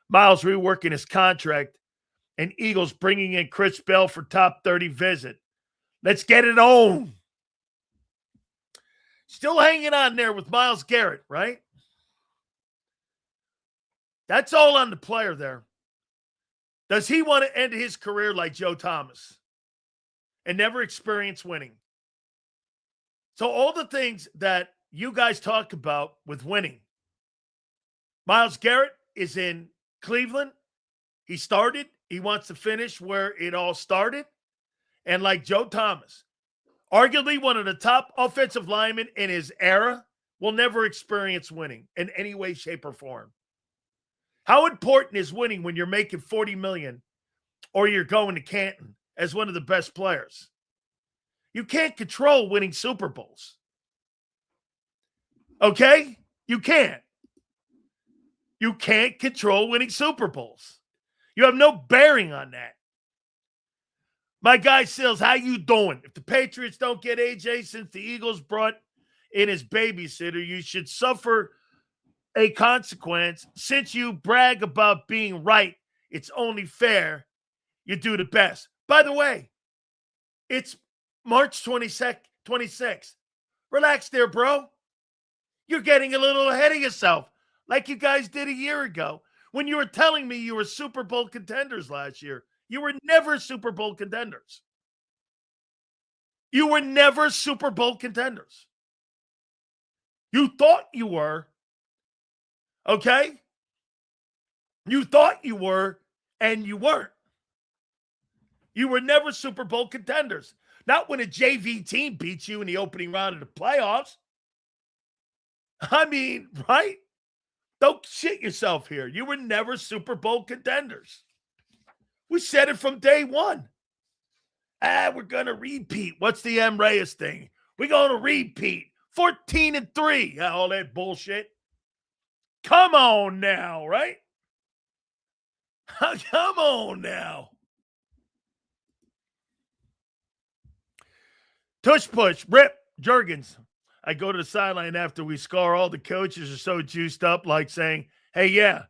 Myles reworking his contract, and Eagles bringing in Chris Bell for top 30 visit. Let's get it on. Still hanging on there with Myles Garrett, right? That's all on the player there. Does he want to end his career like Joe Thomas and never experience winning? So all the things that you guys talk about with winning. Myles Garrett is in Cleveland. He started. He wants to finish where it all started. And like Joe Thomas, arguably one of the top offensive linemen in his era, will never experience winning in any way, shape, or form. How important is winning when you're making $40 million or you're going to Canton as one of the best players? You can't control winning Super Bowls. Okay? You can't. You can't control winning Super Bowls. You have no bearing on that. My guy Sills, how you doing? If the Patriots don't get AJ since the Eagles brought in his babysitter, you should suffer a consequence. Since you brag about being right, it's only fair you do the best. By the way, it's March 26th. Relax there, bro. You're getting a little ahead of yourself, like you guys did a year ago when you were telling me you were Super Bowl contenders last year. You were never Super Bowl contenders. You were never Super Bowl contenders. You thought you were. Okay? You thought you were, and you weren't. You were never Super Bowl contenders. Not when a JV team beats you in the opening round of the playoffs. I mean, right? Don't shit yourself here. You were never Super Bowl contenders. We said it from day one. We're going to repeat. What's the M. Reyes thing? We're going to repeat. 14-3. All that bullshit. Come on now, right? Come on now. Tush push. Rip. Jurgens. I go to the sideline after we score. All the coaches are so juiced up, like saying, hey, yeah.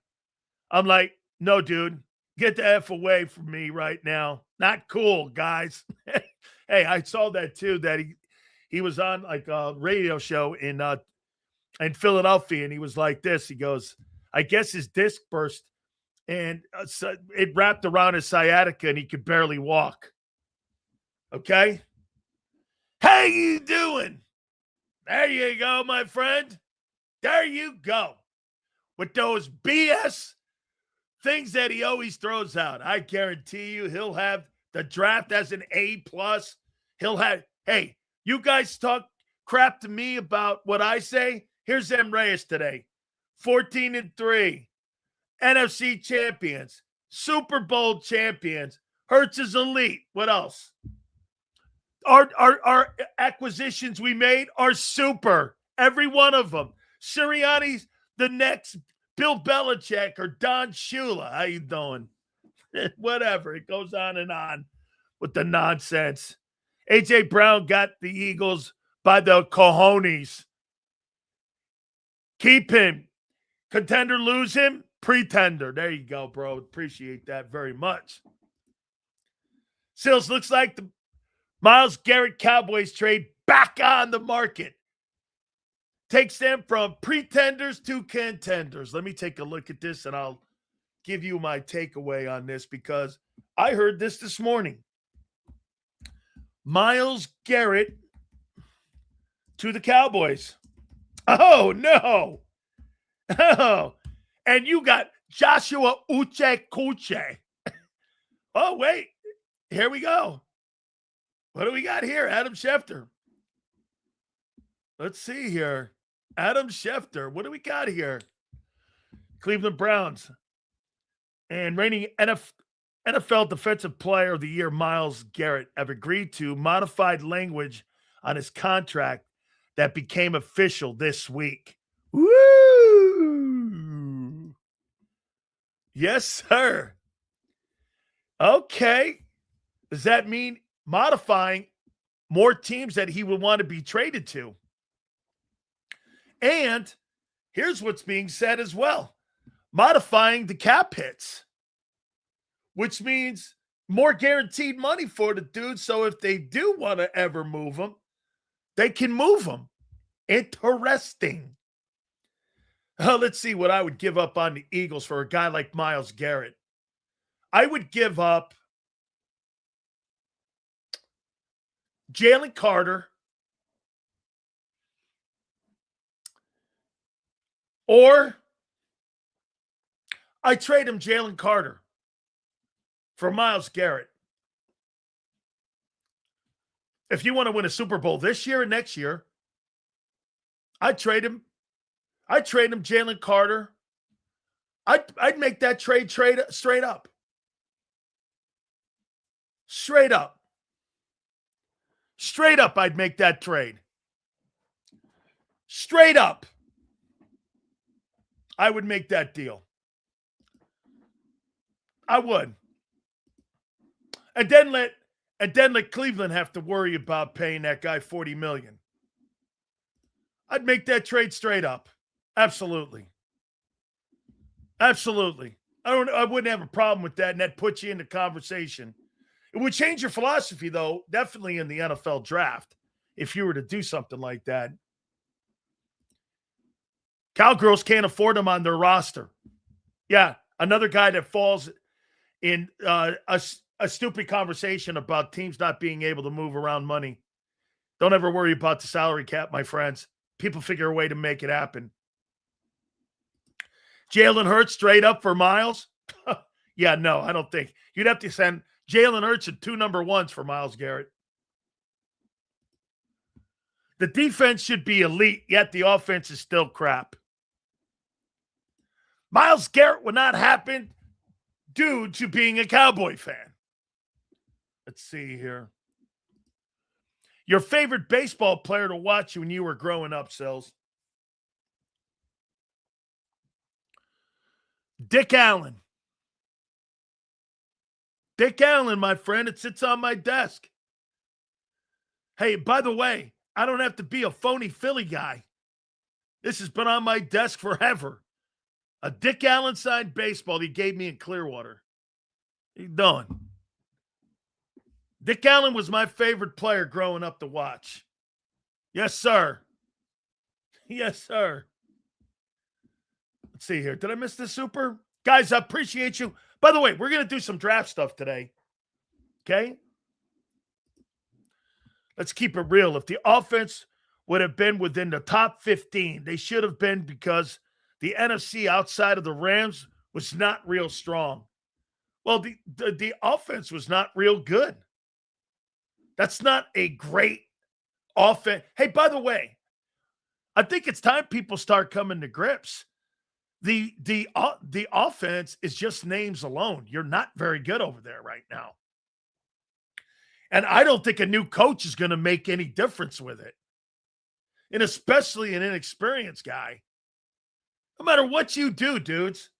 I'm like, no, dude. Get the F away from me right now. Not cool, guys. Hey, I saw that too, that he was on like a radio show in Philadelphia, and he was like this. He goes, I guess his disc burst, and so it wrapped around his sciatica, and he could barely walk. Okay? How you doing? There you go, my friend. There you go. With those BS things that he always throws out. I guarantee you he'll have the draft as an A+. He'll have, hey, you guys talk crap to me about what I say. Here's M. Reyes today. 14-3. NFC champions. Super Bowl champions. Hurts is elite. What else? Our acquisitions we made are super. Every one of them. Sirianni's the next Bill Belichick or Don Shula. How you doing? Whatever. It goes on with the nonsense. A.J. Brown got the Eagles by the cojones. Keep him. Contender, lose him. Pretender. There you go, bro. Appreciate that very much. Sills, looks like the Myles Garrett Cowboys trade back on the market. Takes them from pretenders to contenders. Let me take a look at this, and I'll give you my takeaway on this because I heard this morning. Myles Garrett to the Cowboys. Oh, no. Oh, and you got Joshua Uche. Oh, wait. Here we go. What do we got here? Adam Schefter. Let's see here. Adam Schefter. What do we got here? Cleveland Browns. And reigning NFL Defensive Player of the Year, Myles Garrett, have agreed to modified language on his contract that became official this week. Woo! Yes, sir. Okay. Does that mean modifying more teams that he would want to be traded to? And here's what's being said as well. modifying the cap hits, which means more guaranteed money for the dude. So if they do want to ever move him, they can move him. Interesting. Let's see what I would give up on the Eagles for a guy like Myles Garrett. I would give up Jalen Carter or I trade him Jalen Carter for Myles Garrett. If you want to win a Super Bowl this year and next year, I'd trade him. I'd trade him Jalen Carter. I'd make that trade straight up. Straight up. Straight up, I'd make that trade. Straight up. I would make that deal. I would. And then let Cleveland have to worry about paying that guy $40 million. I'd make that trade straight up. Absolutely. Absolutely. I wouldn't have a problem with that, and that puts you in the conversation. It would change your philosophy, though, definitely in the NFL draft, if you were to do something like that. Cowgirls can't afford him on their roster. Yeah, another guy that falls in a stupid conversation about teams not being able to move around money. Don't ever worry about the salary cap, my friends. People figure a way to make it happen. Jalen Hurts straight up for Myles? Yeah, no, I don't think. You'd have to send Jalen Hurts and 2 number ones for Myles Garrett. The defense should be elite, yet the offense is still crap. Myles Garrett would not happen due to being a Cowboy fan. Let's see here. Your favorite baseball player to watch when you were growing up, Sills? Dick Allen. Dick Allen, my friend. It sits on my desk. Hey, by the way, I don't have to be a phony Philly guy. This has been on my desk forever. A Dick Allen signed baseball he gave me in Clearwater. What are you doing? Dick Allen was my favorite player growing up to watch. Yes, sir. Yes, sir. Let's see here. Did I miss the super? Guys, I appreciate you. By the way, we're going to do some draft stuff today. Okay? Let's keep it real. If the offense would have been within the top 15, they should have been, because the NFC outside of the Rams was not real strong. Well, the offense was not real good. That's not a great offense. Hey, by the way, I think it's time people start coming to grips. The offense is just names alone. You're not very good over there right now. And I don't think a new coach is going to make any difference with it. And especially an inexperienced guy. No matter what you do, dudes,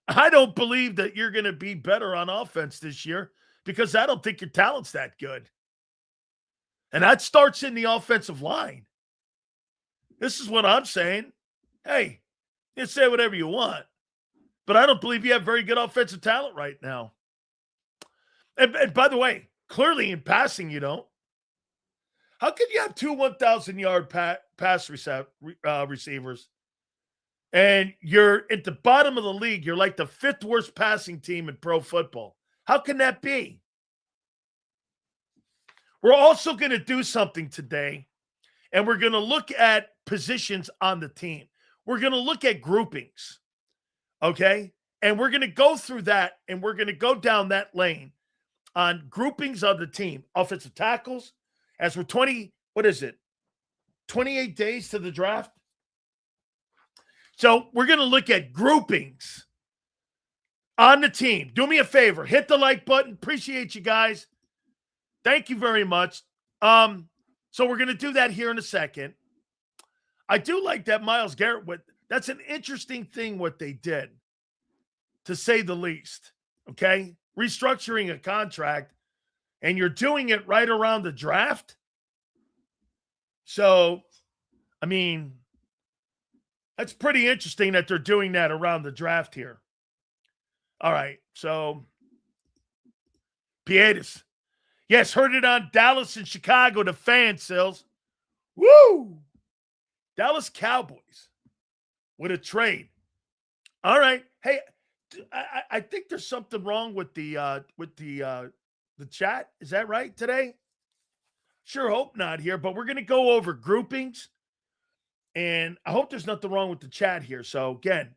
I don't believe that you're going to be better on offense this year, because I don't think your talent's that good. And that starts in the offensive line. This is what I'm saying. Hey, you say whatever you want, but I don't believe you have very good offensive talent right now. And by the way, clearly in passing, you don't. How could you have 2 1,000-yard pass receivers, and you're at the bottom of the league? You're like the 5th worst passing team in pro football. How can that be? We're also going to do something today, and we're going to look at positions on the team. We're going to look at groupings, okay? And we're going to go through that, and we're going to go down that lane on groupings of the team. Offensive tackles, as we're 28 days to the draft. So we're going to look at groupings on the team. Do me a favor. Hit the like button. Appreciate you guys. Thank you very much. So we're going to do that here in a second. I do like that Myles Garrett. That's an interesting thing what they did, to say the least. Okay? Restructuring a contract, and you're doing it right around the draft. So, I mean, That's pretty interesting that they're doing that around the draft here. All right. So, Pietas. Yes, heard it on Dallas and Chicago, the fan, Sills. Woo! Dallas Cowboys with a trade. All right. Hey, I think there's something wrong with the chat. Is that right today? Sure hope not here, but we're going to go over groupings. And I hope there's nothing wrong with the chat here. So, again,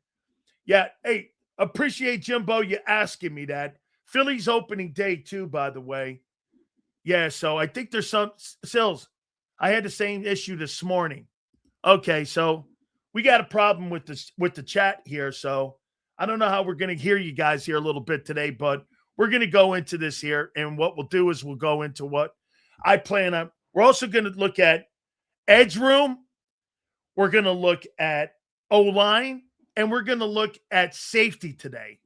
yeah, hey, appreciate Jimbo you asking me that. Philly's opening day, too, by the way. Yeah, so I think there's some Sills. I had the same issue this morning. Okay, so we got a problem with the chat here. So I don't know how we're going to hear you guys here a little bit today, but we're going to go into this here. And what we'll do is we'll go into what I plan on. We're also going to look at edge room. We're going to look at O-line, and we're going to look at safety today.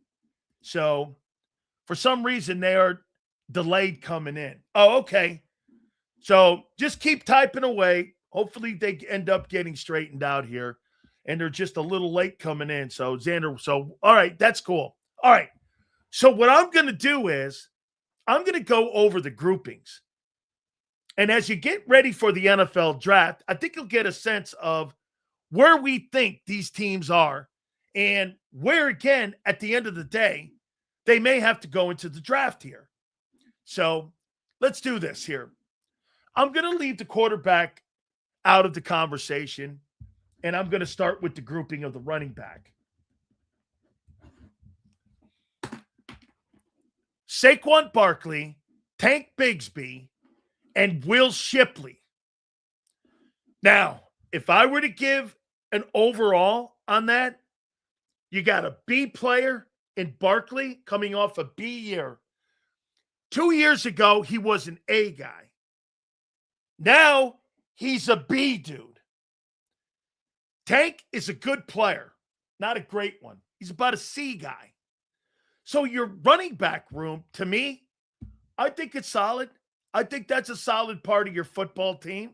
So for some reason, they are delayed coming in. Oh, okay. So just keep typing away. Hopefully they end up getting straightened out here. And they're just a little late coming in. So Xander, all right, that's cool. All right. So what I'm going to do is I'm going to go over the groupings. And as you get ready for the NFL draft, I think you'll get a sense of where we think these teams are and where, again, at the end of the day, they may have to go into the draft here. So let's do this here. I'm going to leave the quarterback out of the conversation, and I'm going to start with the grouping of the running back. Saquon Barkley, Tank Bigsby, and Will Shipley. Now, if I were to give an overall on that, you got a B player in Barkley coming off a B year. 2 years ago, he was an A guy. Now, he's a B dude. Tank is a good player, not a great one. He's about a C guy. So your running back room, to me, I think it's solid. I think that's a solid part of your football team.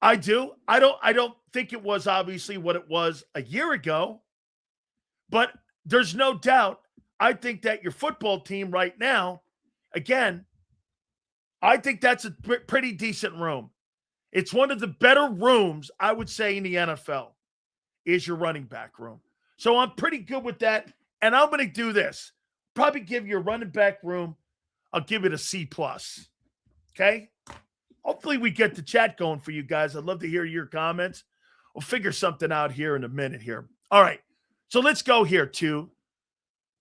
I do. I don't think it was obviously what it was a year ago, but there's no doubt. I think that your football team right now, again, I think that's a pretty decent room. It's one of the better rooms, I would say, in the NFL is your running back room. So I'm pretty good with that. And I'm going to do this. Probably give your running back room, I'll give it a C+. Okay? Hopefully we get the chat going for you guys. I'd love to hear your comments. We'll figure something out here in a minute here. All right. So let's go here to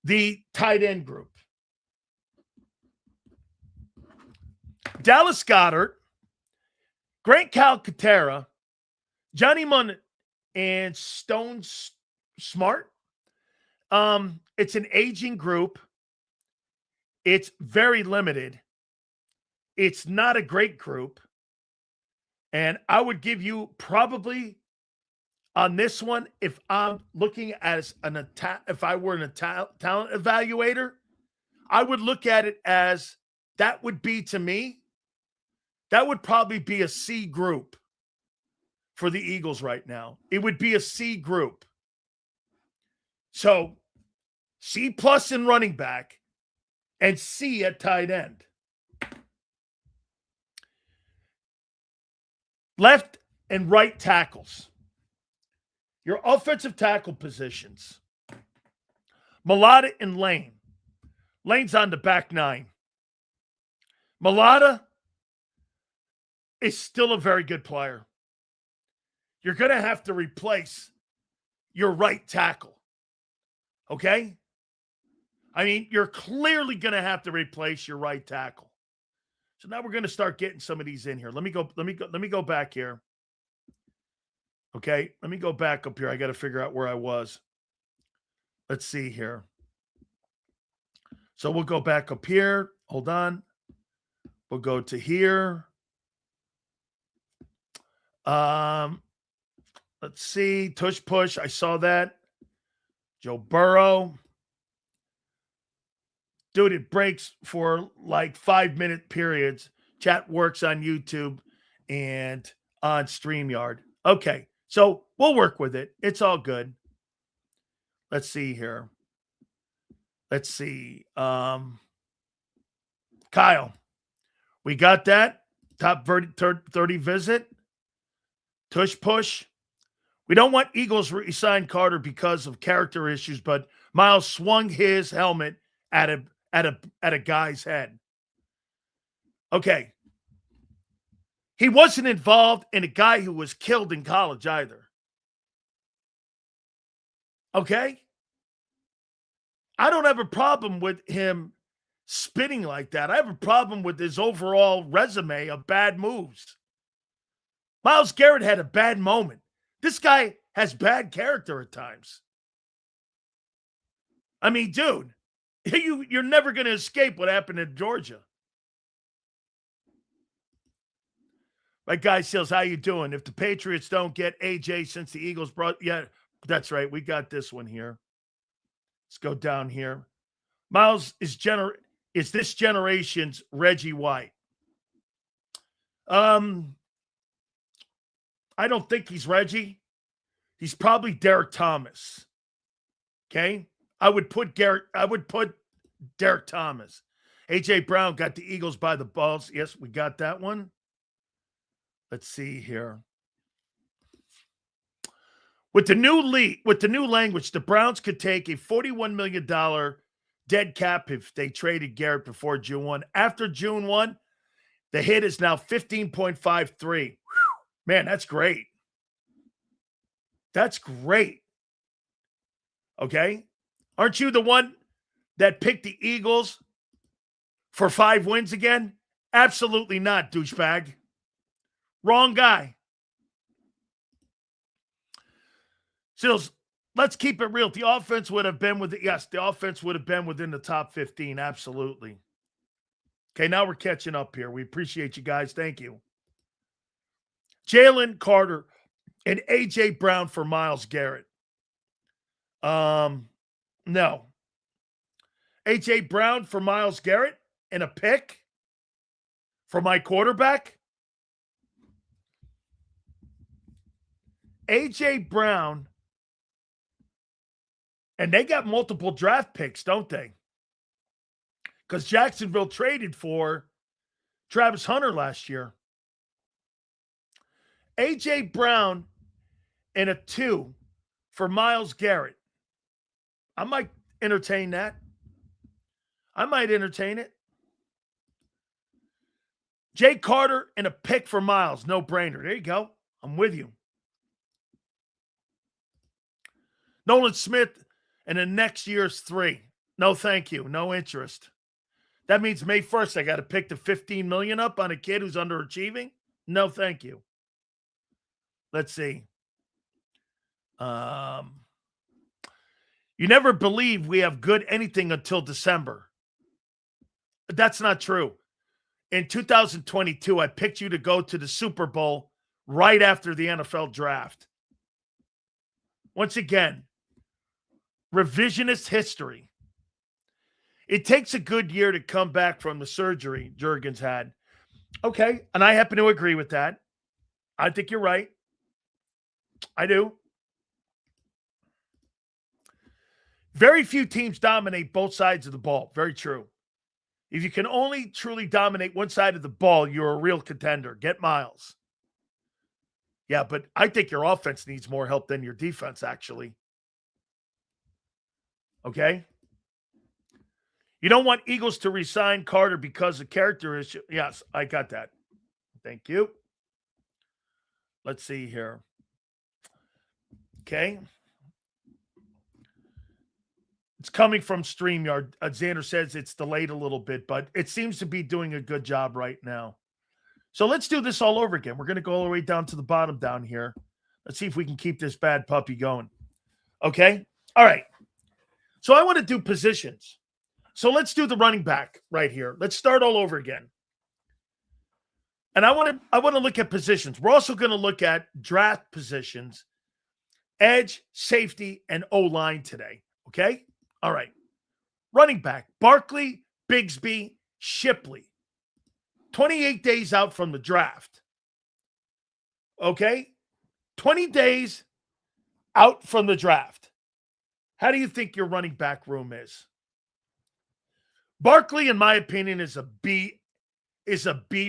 the tight end group. Dallas Goedert, Grant Calcaterra, Johnny Munn, and Stone Smart. It's an aging group. It's very limited. It's not a great group. And I would give you probably on this one, if I'm looking at if I were a talent evaluator, I would look at it as that would be, to me, that would probably be a C group for the Eagles right now. It would be a C group. So C+ in running back and C at tight end. Left and right tackles. Your offensive tackle positions. Mulata and Lane. Lane's on the back nine. Mulata is still a very good player. You're going to have to replace your right tackle. Okay? I mean, you're clearly going to have to replace your right tackle. So now we're going to start getting some of these in here. Let me go back here. Okay? Let me go back up here. I got to figure out where I was. Let's see here. So we'll go back up here. Hold on. We'll go to here. Let's see. Tush push. I saw that. Joe Burrow. Dude, it breaks for like 5-minute periods. Chat works on YouTube and on StreamYard. Okay. So We'll work with it. It's all good. Let's see here. Let's see. Kyle, we got that. Top 30 visit. Tush push. We don't want Eagles re-sign Carter because of character issues, but Myles swung his helmet at a guy's head. Okay. He wasn't involved in a guy who was killed in college either. Okay? I don't have a problem with him spitting like that. I have a problem with his overall resume of bad moves. Myles Garrett had a bad moment. This guy has bad character at times. I mean, dude, you're never going to escape what happened in Georgia. My guy Seals, how you doing? If the Patriots don't get AJ since the Eagles brought, yeah, that's right. We got this one here. Let's go down here. Myles is this generation's Reggie White. I don't think he's Reggie. He's probably Derek Thomas. Okay? I would put Derek Thomas. AJ Brown got the Eagles by the balls. Yes, we got that one. Let's see here. With the new language, the Browns could take a $41 million dead cap if they traded Garrett before June 1. After June 1, the hit is now 15.53. Man, that's great. That's great. Okay? Aren't you the one that picked the Eagles for 5 wins again? Absolutely not, douchebag. Wrong guy. Sills, let's keep it real. The offense would have been the offense would have been within the top 15. Absolutely. Okay, now we're catching up here. We appreciate you guys. Thank you. Jalen Carter and AJ Brown for Myles Garrett. No. AJ Brown for Myles Garrett and a pick for my quarterback. AJ Brown, and they got multiple draft picks, don't they? Because Jacksonville traded for Travis Hunter last year. AJ Brown and a 2 for Myles Garrett. I might entertain that. I might entertain it. Jay Carter and a pick for Myles. No brainer. There you go. I'm with you. Nolan Smith and the next year's 3. No, thank you. No interest. That means May 1st, I got to pick the $15 million up on a kid who's underachieving? No, thank you. Let's see. You never believe we have good anything until December. That's not true. In 2022, I picked you to go to the Super Bowl right after the NFL draft. Once again, revisionist history. It takes a good year to come back from the surgery Juergens had. Okay, and I happen to agree with that. I think you're right. I do. Very few teams dominate both sides of the ball. Very true. If you can only truly dominate one side of the ball, you're a real contender. Get Myles. Yeah, but I think your offense needs more help than your defense, actually. Okay? You don't want Eagles to resign Carter because of character issue. Yes, I got that. Thank you. Let's see here. Okay. It's coming from StreamYard. Xander says it's delayed a little bit, but it seems to be doing a good job right now. So let's do this all over again. We're going to go all the way down to the bottom down here. Let's see if we can keep this bad puppy going. Okay? All right. So I want to do positions. So let's do the running back right here. Let's start all over again. And I want to look at positions. We're also going to look at draft positions, edge, safety, and O-line today. Okay? All right. Running back, Barkley, Bigsby, Shipley. 28 days out from the draft. Okay? 20 days out from the draft. How do you think your running back room is? Barkley, in my opinion, is a B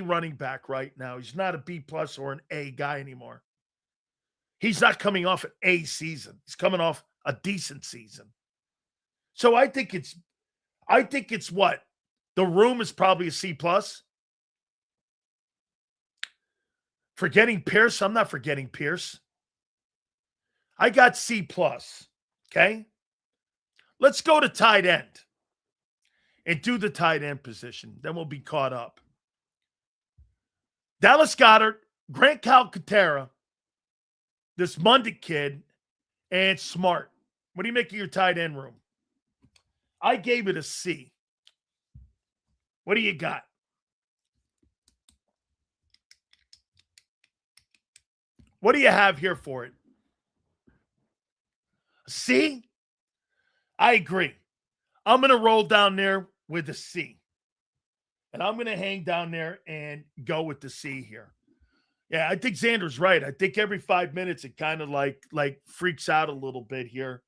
running back right now. He's not a B plus or an A guy anymore. He's not coming off an A season. He's coming off a decent season. So I think it's what? The room is probably a C plus. Forgetting Pierce, I'm not forgetting Pierce. I got C plus. Okay. Let's go to tight end and do the tight end position. Then we'll be caught up. Dallas Goedert, Grant Calcaterra, this Mundick kid, and Smart. What do you make of your tight end room? I gave it a C. What do you got? What do you have here for it? C? I agree. I'm going to roll down there with a C. And I'm going to hang down there and go with the C here. Yeah, I think Xander's right. I think every 5 minutes it kind of like freaks out a little bit here.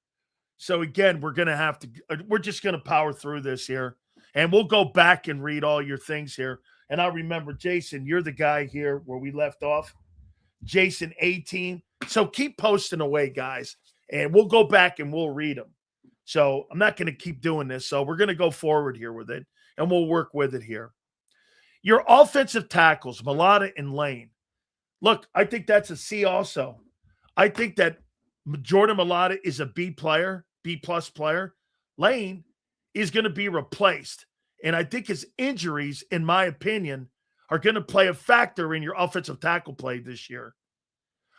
So again, we're just going to power through this here. And we'll go back and read all your things here. And I'll remember, Jason, you're the guy here where we left off. Jason 18. So keep posting away, guys. And we'll go back and we'll read them. So I'm not going to keep doing this. So we're going to go forward here with it. And we'll work with it here. Your offensive tackles, Mailata and Lane. Look, I think that's a C also. I think that Jordan Mailata is a B player, B plus player. Lane is going to be replaced. And I think his injuries, in my opinion, are going to play a factor in your offensive tackle play this year.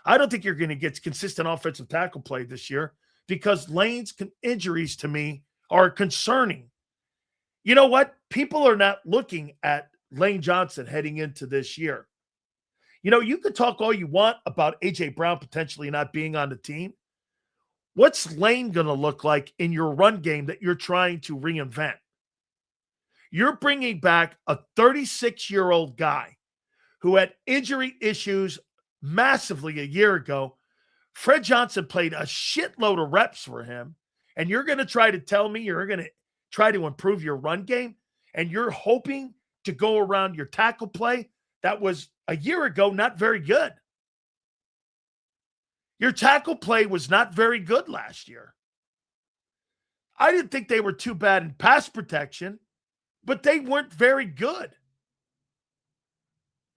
I don't think you're going to get consistent offensive tackle play this year because Lane's injuries to me are concerning. You know what? People are not looking at Lane Johnson heading into this year. You know, you could talk all you want about A.J. Brown potentially not being on the team. What's Lane going to look like in your run game that you're trying to reinvent? You're bringing back a 36-year-old guy who had injury issues massively a year ago. Fred Johnson played a shitload of reps for him, and you're going to try to tell me you're going to try to improve your run game, and you're hoping to go around your tackle play that was a year ago not very good. Your tackle play was not very good last year. I didn't think they were too bad in pass protection, but they weren't very good.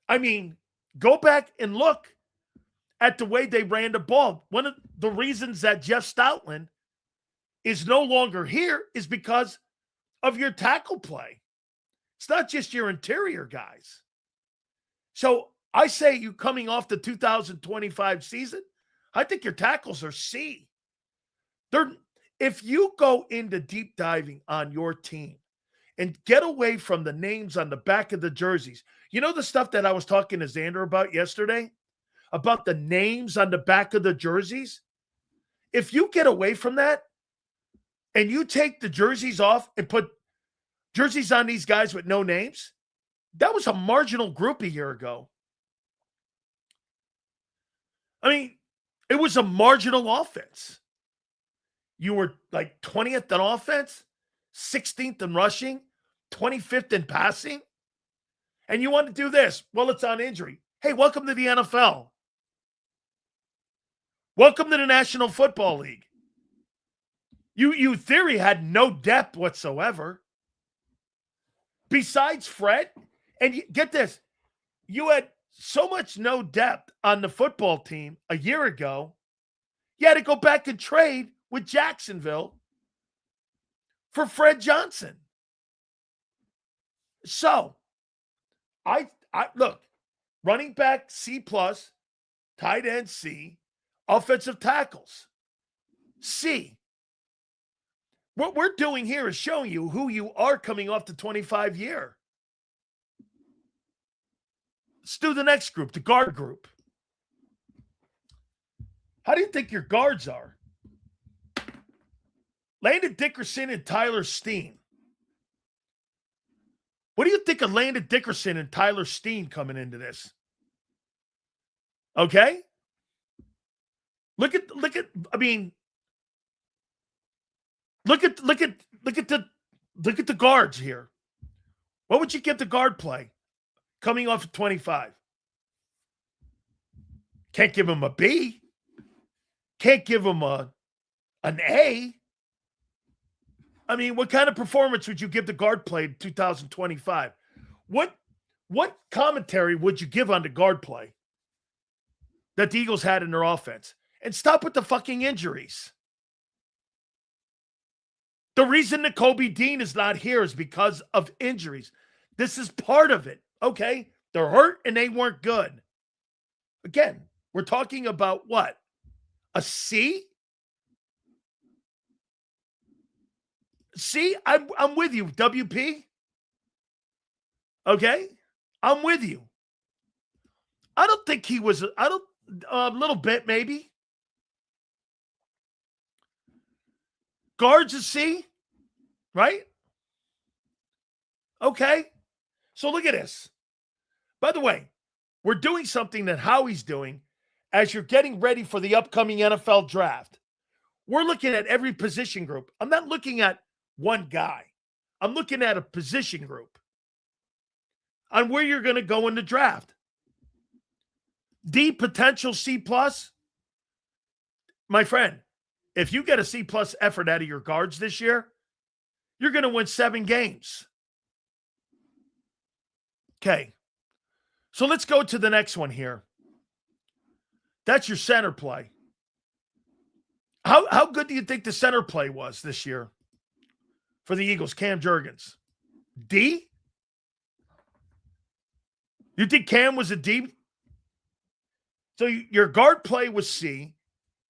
I mean, go back and look at the way they ran the ball. One of the reasons that Jeff Stoutland is no longer here is because of your tackle play. It's not just your interior guys. So I say you coming off the 2025 season, I think your tackles are C. If you go into deep diving on your team and get away from the names on the back of the jerseys, you know the stuff that I was talking to Xander about yesterday? About the names on the back of the jerseys? If you get away from that and you take the jerseys off and put jerseys on these guys with no names, that was a marginal group a year ago. I mean, it was a marginal offense. You were like 20th in offense, 16th in rushing, 25th in passing. And you want to do this. Well, it's on injury. Hey, welcome to the NFL. Welcome to the National Football League. You theory had no depth whatsoever. Besides Fred, and get this, you had so much no depth on the football team a year ago, you had to go back and trade with Jacksonville for Fred Johnson. So, I look, running back C plus, tight end C, offensive tackles C. What we're doing here is showing you who you are coming off the 25 year. Let's do the next group, the guard group. How do you think your guards are? Landon Dickerson and Tyler Steen. What do you think of Landon Dickerson and Tyler Steen coming into this? Okay? Look at I mean, look at the guards here. What would you give the guard play coming off of 25? Can't give him a B. Can't give him an A. I mean, what kind of performance would you give the guard play in 2025? What commentary would you give on the guard play that the Eagles had in their offense? And stop with the fucking injuries. The reason that Kobe Dean is not here is because of injuries. This is part of it, okay? They're hurt and they weren't good. Again, we're talking about what? A C? See, I'm with you, WP. Okay? I'm with you. I don't think he was, a little bit maybe. Guards a C, right? Okay. So look at this. By the way, we're doing something that Howie's doing as you're getting ready for the upcoming NFL draft. We're looking at every position group. I'm not looking at one guy. I'm looking at a position group on where you're going to go in the draft. D, potential C+. My friend, if you get a C+ effort out of your guards this year, you're going to win 7 games. Okay. So let's go to the next one here. That's your center play. How good do you think the center play was this year for the Eagles, Cam Jurgens? D? You think Cam was a D? So your guard play was C,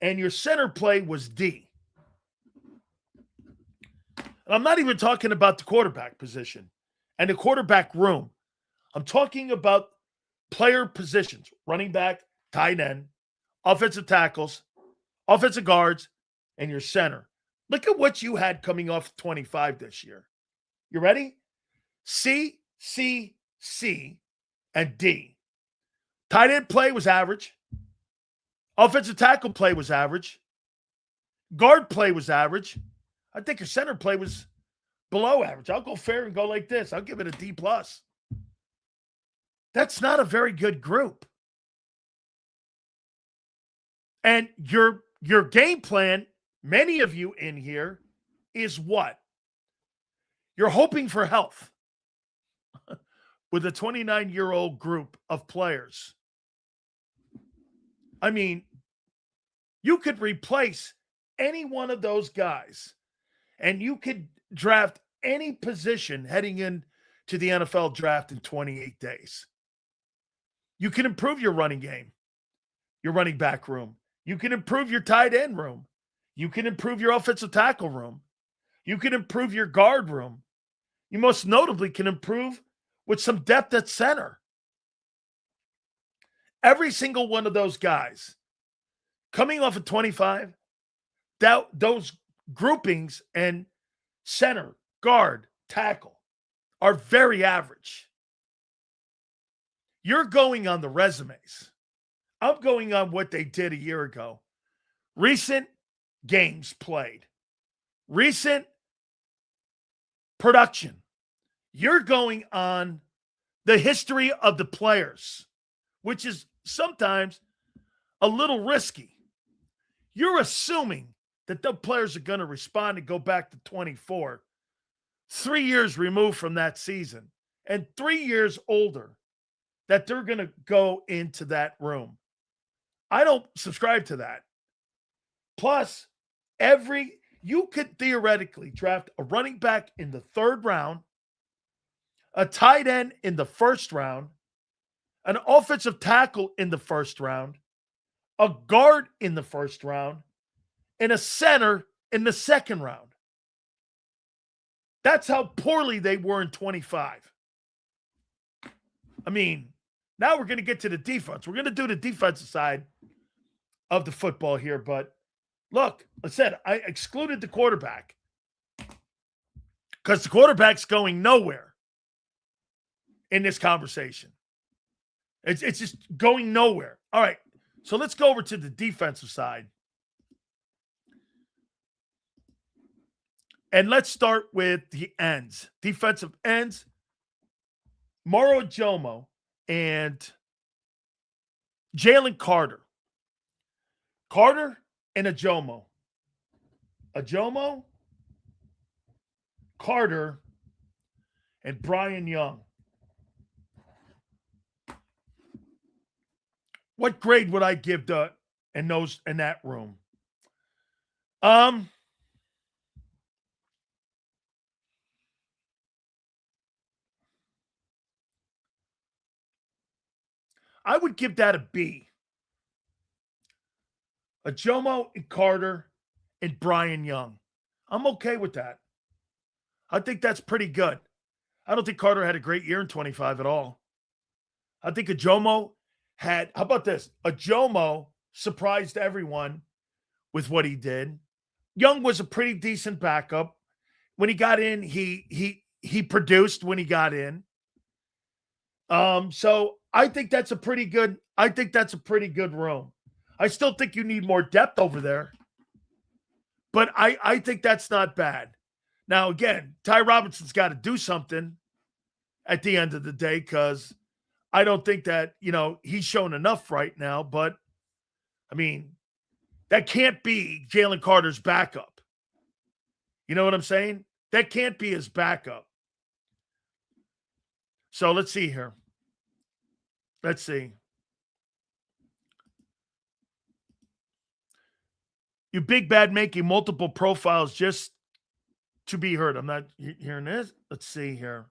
and your center play was D. And I'm not even talking about the quarterback position and the quarterback room. I'm talking about player positions, running back, tight end, offensive tackles, offensive guards, and your center. Look at what you had coming off 25 this year. You ready? C, C, C, and D. Tight end play was average. Offensive tackle play was average. Guard play was average. I think your center play was below average. I'll go fair and go like this. I'll give it a D+. That's not a very good group. And your game plan, many of you in here, is what? You're hoping for health with a 29-year-old group of players. I mean, you could replace any one of those guys, and you could draft any position heading into the NFL draft in 28 days. You can improve your running game, your running back room. You can improve your tight end room. You can improve your offensive tackle room. You can improve your guard room. You most notably can improve with some depth at center. Every single one of those guys coming off of 25, those groupings and center, guard, tackle are very average. You're going on the resumes. I'm going on what they did a year ago. Recent games played. Recent production. You're going on the history of the players, which is sometimes a little risky. You're assuming that the players are going to respond and go back to 24, 3 years removed from that season, and 3 years older, that they're going to go into that room. I don't subscribe to that. Plus, you could theoretically draft a running back in the 3rd round, a tight end in the 1st round, an offensive tackle in the 1st round, a guard in the 1st round, and a center in the 2nd round. That's how poorly they were in 25. I mean, now we're going to get to the defense. We're going to do the defensive side of the football here. But look, I said I excluded the quarterback because the quarterback's going nowhere in this conversation. It's just going nowhere. All right, so let's go over to the defensive side And let's start with the ends. Defensive ends, Moro Jomo and Jalen Carter. Carter and Ajomo. Ajomo, Carter, and Brian Young. What grade would I give in that room? I would give that a B. Ajomo and Carter and Brian Young. I'm okay with that. I think that's pretty good. I don't think Carter had a great year in 25 at all. I think Ajomo how about this? Ajomo surprised everyone with what he did. Young was a pretty decent backup. When he got in, he produced when he got in. So I think that's a pretty good room. I still think you need more depth over there. But I think that's not bad. Now, again, Ty Robinson's got to do something at the end of the day because I don't think that, he's shown enough right now. But, I mean, that can't be Jalen Carter's backup. You know what I'm saying? That can't be his backup. So let's see here. Let's see. You big bad making multiple profiles just to be heard. I'm not hearing this. Let's see here.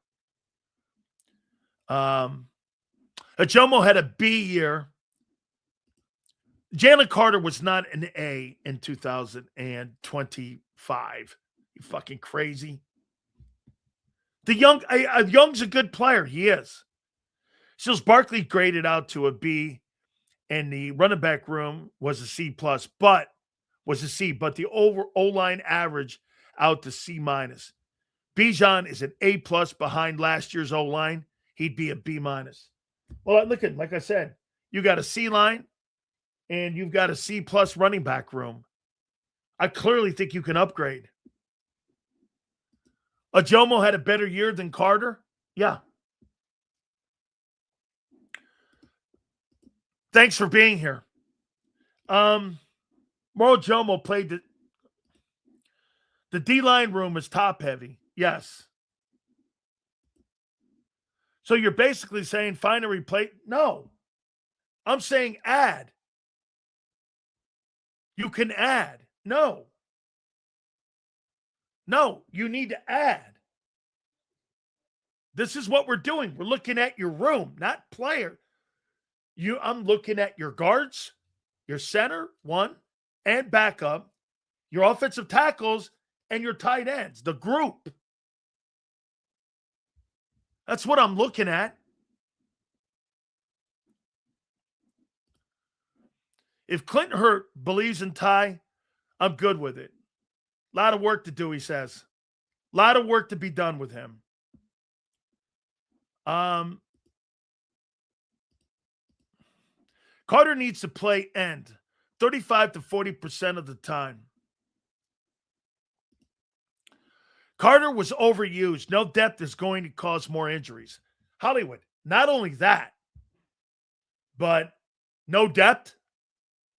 Ajomo had a B year. Jalen Carter was not an A in 2025. You fucking crazy. Young's a good player. He is. Sills Barkley graded out to a B, and the running back room was a C+, but the O-line average out to C-. Bijan is an A+ behind last year's O-line. He'd be a B-. Well, look at, like I said, you got a C line and you've got a C+ running back room. I clearly think you can upgrade. Ajomo had a better year than Carter? Yeah. Thanks for being here. Moro Jomo played the D-line room is top heavy. Yes. So you're basically saying find a replace. No. I'm saying add. You can add. No, you need to add. This is what we're doing. We're looking at your room, not player. I'm looking at your guards, your center, one, and backup, your offensive tackles, and your tight ends, the group. That's what I'm looking at. If Clinton Hurt believes in Ty, I'm good with it. A lot of work to do, he says. A lot of work to be done with him. Carter needs to play end 35 to 40% of the time. Carter was overused. No depth is going to cause more injuries. Hollywood, not only that, but no depth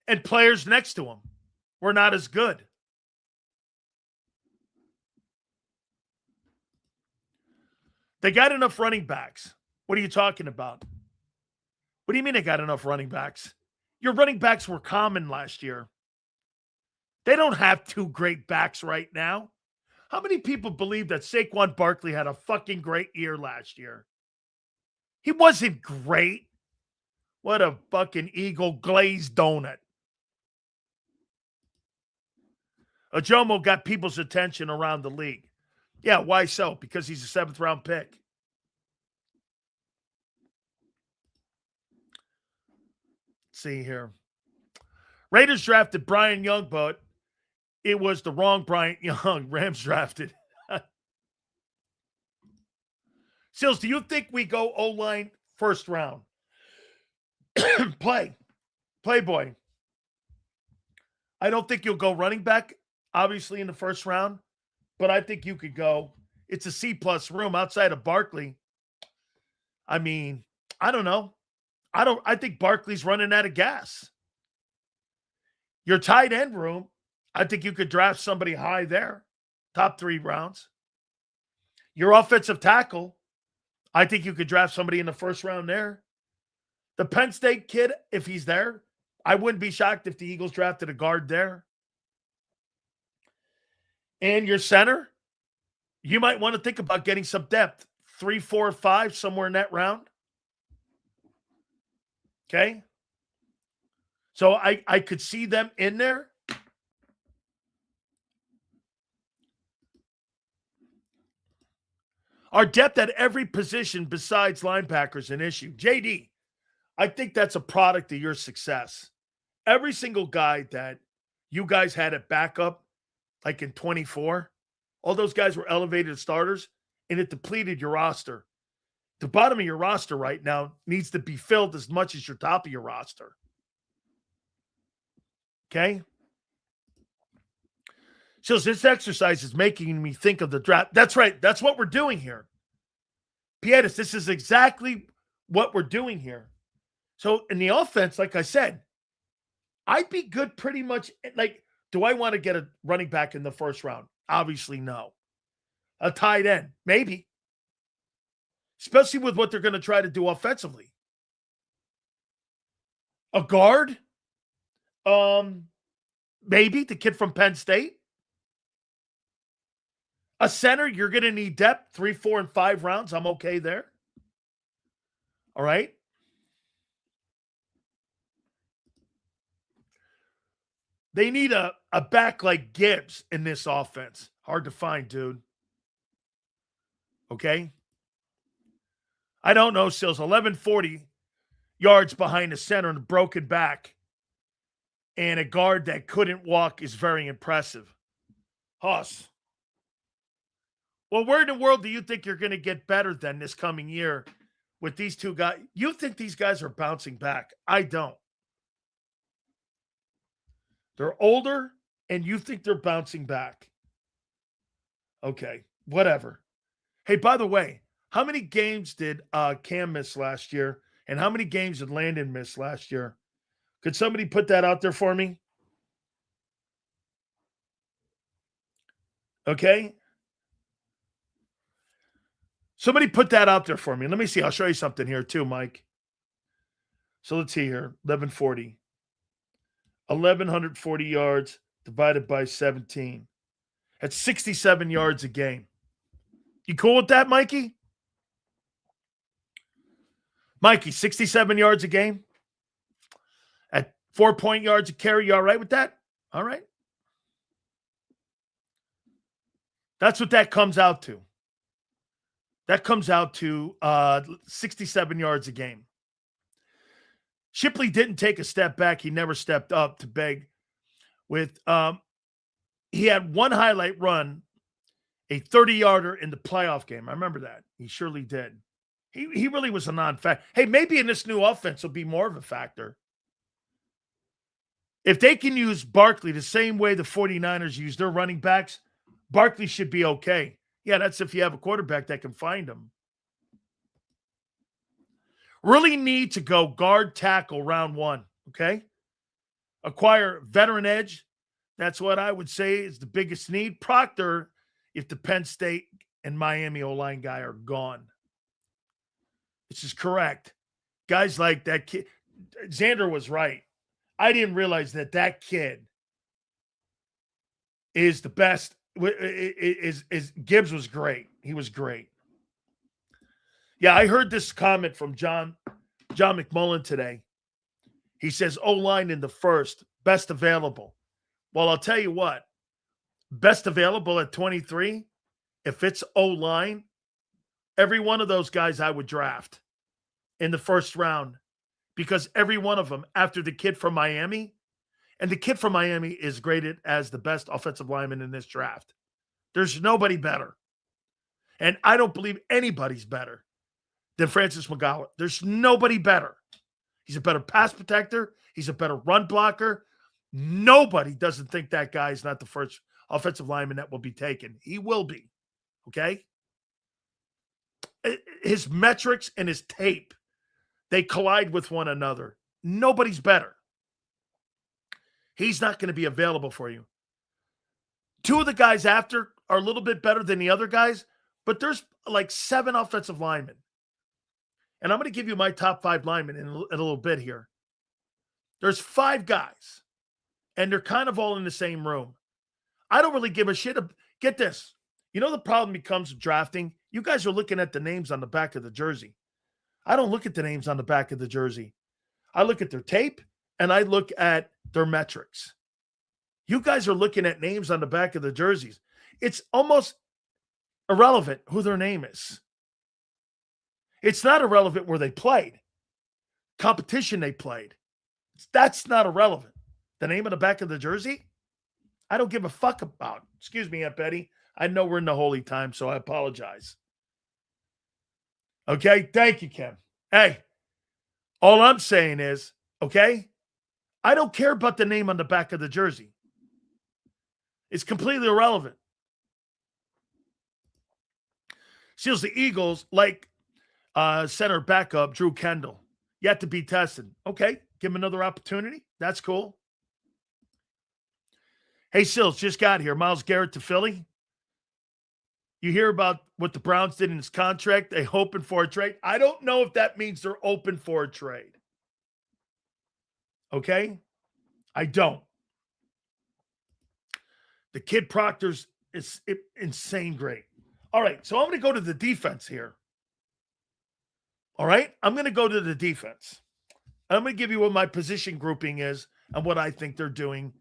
and players next to him were not as good. They got enough running backs. What are you talking about? What do you mean they got enough running backs? Your running backs were common last year. They don't have two great backs right now. How many people believe that Saquon Barkley had a fucking great year last year? He wasn't great. What a fucking Eagle glazed donut. Ajomo got people's attention around the league. Yeah, why so? Because he's a 7th round pick. Let's see here. Raiders drafted Brian Young, but it was the wrong Brian Young. Rams drafted. Sills, do you think we go O-line first round? Playboy. I don't think you'll go running back, obviously, in the first round. but I think you could go. It's a C-plus room outside of Barkley. I mean, I don't know. I think Barkley's running out of gas. Your tight end room, I think you could draft somebody high there, top 3 rounds. Your offensive tackle, I think you could draft somebody in the first round there. The Penn State kid, if he's there, I wouldn't be shocked if the Eagles drafted a guard there. And your center, you might want to think about getting some depth. 3, 4, 5, somewhere in that round. Okay? So I could see them in there. Our depth at every position besides linebacker is an issue. JD, I think that's a product of your success. Every single guy that you guys had at backup, like in 24, all those guys were elevated starters, and it depleted your roster. The bottom of your roster right now needs to be filled as much as your top of your roster. Okay? So this exercise is making me think of the draft. That's right. That's what we're doing here. Pietis, this is exactly what we're doing here. So in the offense, like I said, I'd be good pretty much. Like, do I want to get a running back in the first round? Obviously, no. A tight end, maybe. Especially with what they're going to try to do offensively. A guard? Maybe the kid from Penn State. A center, you're going to need depth, 3, 4, and 5 rounds. I'm okay there. All right. They need a back like Gibbs in this offense. Hard to find, dude. Okay. I don't know, Sills. 1140 yards behind the center and a broken back. And a guard that couldn't walk is very impressive. Hoss. Well, where in the world do you think you're going to get better than this coming year with these two guys? You think these guys are bouncing back. I don't. They're older, and you think they're bouncing back. Okay, whatever. Hey, by the way, how many games did Cam miss last year? And how many games did Landon miss last year? Could somebody put that out there for me? Okay. Somebody put that out there for me. Let me see. I'll show you something here too, Mike. So let's see here. 1140. 1,140 yards divided by 17. That's 67 yards a game. You cool with that, Mikey? Mikey, 67 yards a game? At 4 yards a carry, you all right with that? All right. That's what that comes out to. That comes out to 67 yards a game. Shipley didn't take a step back. He never stepped up to beg with he had one highlight run, a 30-yarder in the playoff game. I remember that. He surely did. He really was a non-factor. Hey, maybe in this new offense will be more of a factor. If they can use Barkley the same way the 49ers use their running backs, Barkley should be okay. Yeah, that's if you have a quarterback that can find him. Really need to go guard tackle round 1, okay? Acquire veteran edge. That's what I would say is the biggest need. Proctor, if the Penn State and Miami O-line guy are gone. This is correct. Guys like that kid. Xander was right. I didn't realize that kid is the best. Gibbs was great. He was great. Yeah, I heard this comment from John McMullen today. He says, O-line in the first, best available. Well, I'll tell you what, best available at 23, if it's O-line, every one of those guys I would draft in the first round because every one of them, after the kid from Miami, and the kid from Miami is graded as the best offensive lineman in this draft. There's nobody better. And I don't believe anybody's better than Francis McGowan. There's nobody better. He's a better pass protector. He's a better run blocker. Nobody doesn't think that guy is not the first offensive lineman that will be taken. He will be, okay? His metrics and his tape, they collide with one another. Nobody's better. He's not going to be available for you. Two of the guys after are a little bit better than the other guys, but there's like 7 offensive linemen. And I'm going to give you my top 5 linemen in a little bit here. There's 5 guys, and they're kind of all in the same room. I don't really give a shit. Get this. You know the problem becomes drafting? You guys are looking at the names on the back of the jersey. I don't look at the names on the back of the jersey. I look at their tape, and I look at their metrics. You guys are looking at names on the back of the jerseys. It's almost irrelevant who their name is. It's not irrelevant where they played. Competition they played. That's not irrelevant. The name on the back of the jersey, I don't give a fuck about. Excuse me, Aunt Betty. I know we're in the holy time, so I apologize. Okay? Thank you, Kim. Hey, all I'm saying is, okay, I don't care about the name on the back of the jersey. It's completely irrelevant. Seals, the Eagles, like center backup Drew Kendall, yet to be tested. Okay, give him another opportunity. That's cool. Hey, Sills, just got here. Myles Garrett to Philly. You hear about what the Browns did in his contract? They hoping for a trade. I don't know if that means they're open for a trade. Okay? I don't. The kid Proctor's is insane great. All right, so I'm going to go to the defense here. All right? I'm going to go to the defense. I'm going to give you what my position grouping is and what I think they're doing.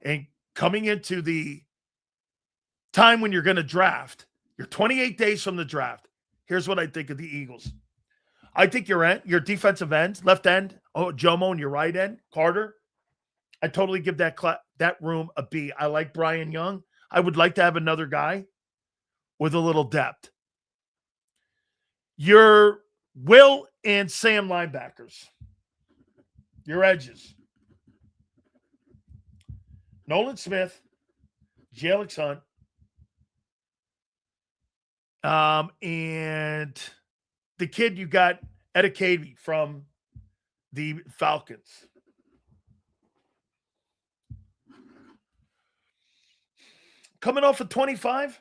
And coming into the time when you're going to draft, you're 28 days from the draft. Here's what I think of the Eagles. I think your defensive ends, left end, Jomo, and your right end, Carter, I totally give that room a B. I like Brian Young. I would like to have another guy with a little depth. Your Will and Sam linebackers. Your edges. Nolan Smith, Jalix Hunt, and the kid you got, JAKIB from the Falcons. Coming off of 25,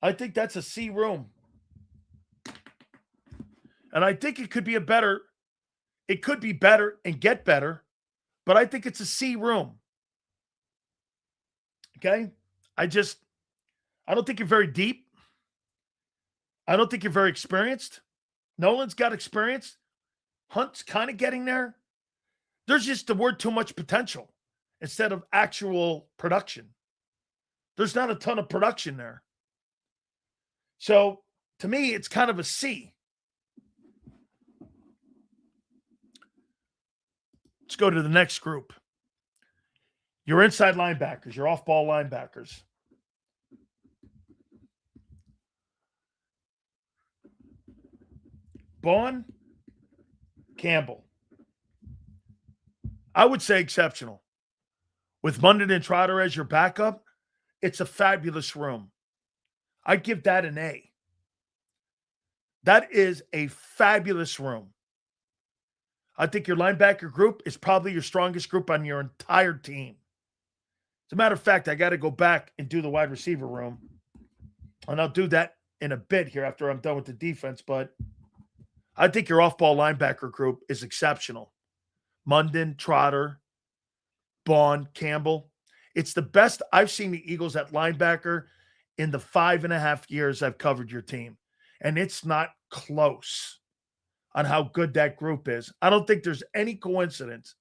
I think that's a C room. And I think it could be better and get better, but I think it's a C room. Okay? I don't think you're very deep. I don't think you're very experienced. Nolan's got experience. Hunt's kind of getting there. There's just the word too much potential instead of actual production. There's not a ton of production there. So, to me, it's kind of a C. Let's go to the next group. Your inside linebackers, your off-ball linebackers. Bond, Campbell. I would say exceptional. With Munden and Trotter as your backup, it's a fabulous room. I'd give that an A. That is a fabulous room. I think your linebacker group is probably your strongest group on your entire team. As a matter of fact, I got to go back and do the wide receiver room. And I'll do that in a bit here after I'm done with the defense. But I think your off-ball linebacker group is exceptional. Munden, Trotter, Bond, Campbell. It's the best I've seen the Eagles at linebacker in the 5.5 years I've covered your team. And it's not close on how good that group is. I don't think there's any coincidence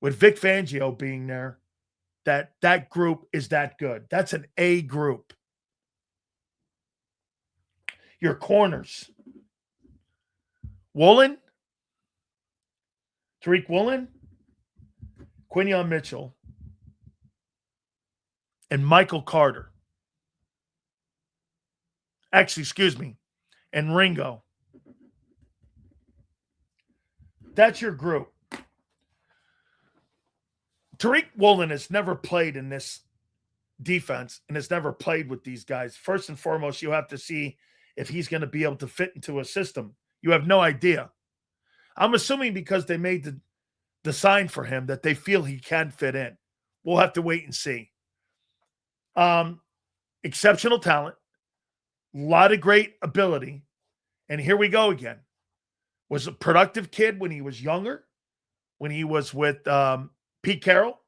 with Vic Fangio being there that group is that good. That's an A group. Your corners. Woolen, Tariq Woolen, Quinion Mitchell, and Michael Carter. Actually, excuse me, and Ringo. That's your group. Tariq Woolen has never played in this defense and has never played with these guys. First and foremost, you have to see if he's going to be able to fit into a system. You have no idea. I'm assuming because they made the sign for him that they feel he can fit in. We'll have to wait and see. Exceptional talent, a lot of great ability. And here we go again. Was a productive kid when he was younger, when he was with Pete Carroll.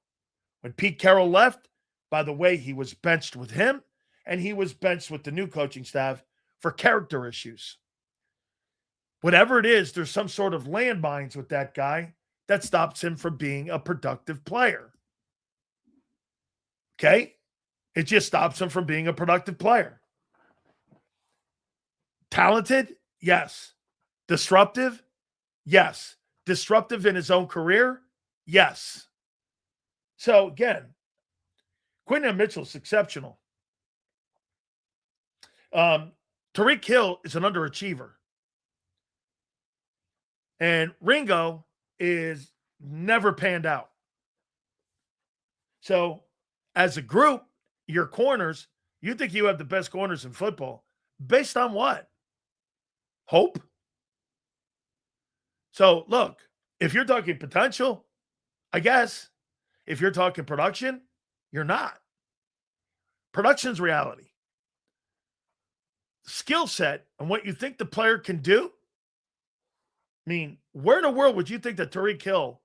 When Pete Carroll left, by the way, he was benched with him, and he was benched with the new coaching staff for character issues. Whatever it is, there's some sort of landmines with that guy that stops him from being a productive player. Okay? It just stops him from being a productive player. Talented? Yes. Disruptive? Yes. Disruptive in his own career? Yes. So, again, Quinton Mitchell's exceptional. Tyreek Hill is an underachiever. And Ringo is never panned out. So, as a group, your corners, you think you have the best corners in football. Based on what? Hope? So, look, if you're talking potential, I guess. If you're talking production, you're not. Production's reality. Skill set and what you think the player can do. I mean, where in the world would you think that Tyreek Hill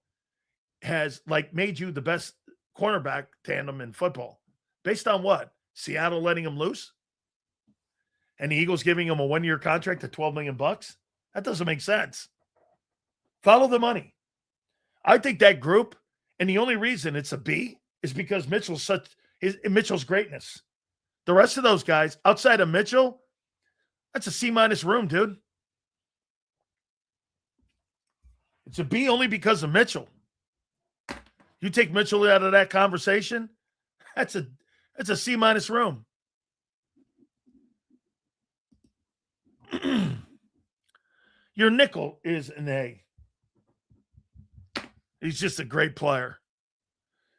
has made you the best cornerback tandem in football? Based on what? Seattle letting him loose? And the Eagles giving him a 1-year contract at $12 million? That doesn't make sense. Follow the money. I think that group, and the only reason it's a B is because Mitchell's greatness. The rest of those guys, outside of Mitchell, that's a C- room, dude. It's a B only because of Mitchell. You take Mitchell out of that conversation, that's a C- room. Your nickel is an A. He's just a great player.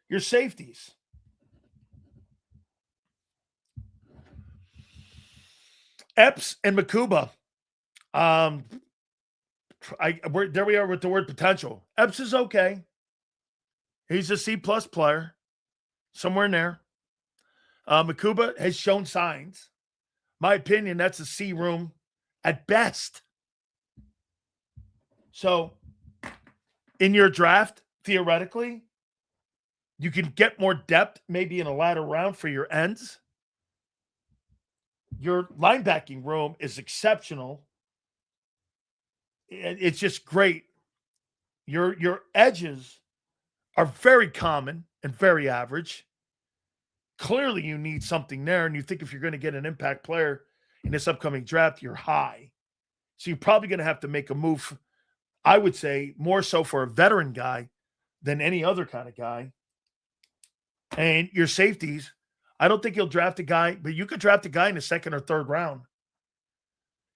Your safeties. Epps and Makuba. There we are with the word potential. Epps is okay. He's a C+ player. Somewhere in there. Makuba has shown signs. My opinion, that's a C room at best. So, in your draft, theoretically, you can get more depth maybe in a latter round for your ends. Your linebacking room is exceptional. It's just great. Your edges are very common and very average. Clearly, you need something there, and you think if you're going to get an impact player in this upcoming draft, you're high. So you're probably going to have to make a move, I would say, more so for a veteran guy than any other kind of guy. And your safeties, I don't think you'll draft a guy, but you could draft a guy in the second or third round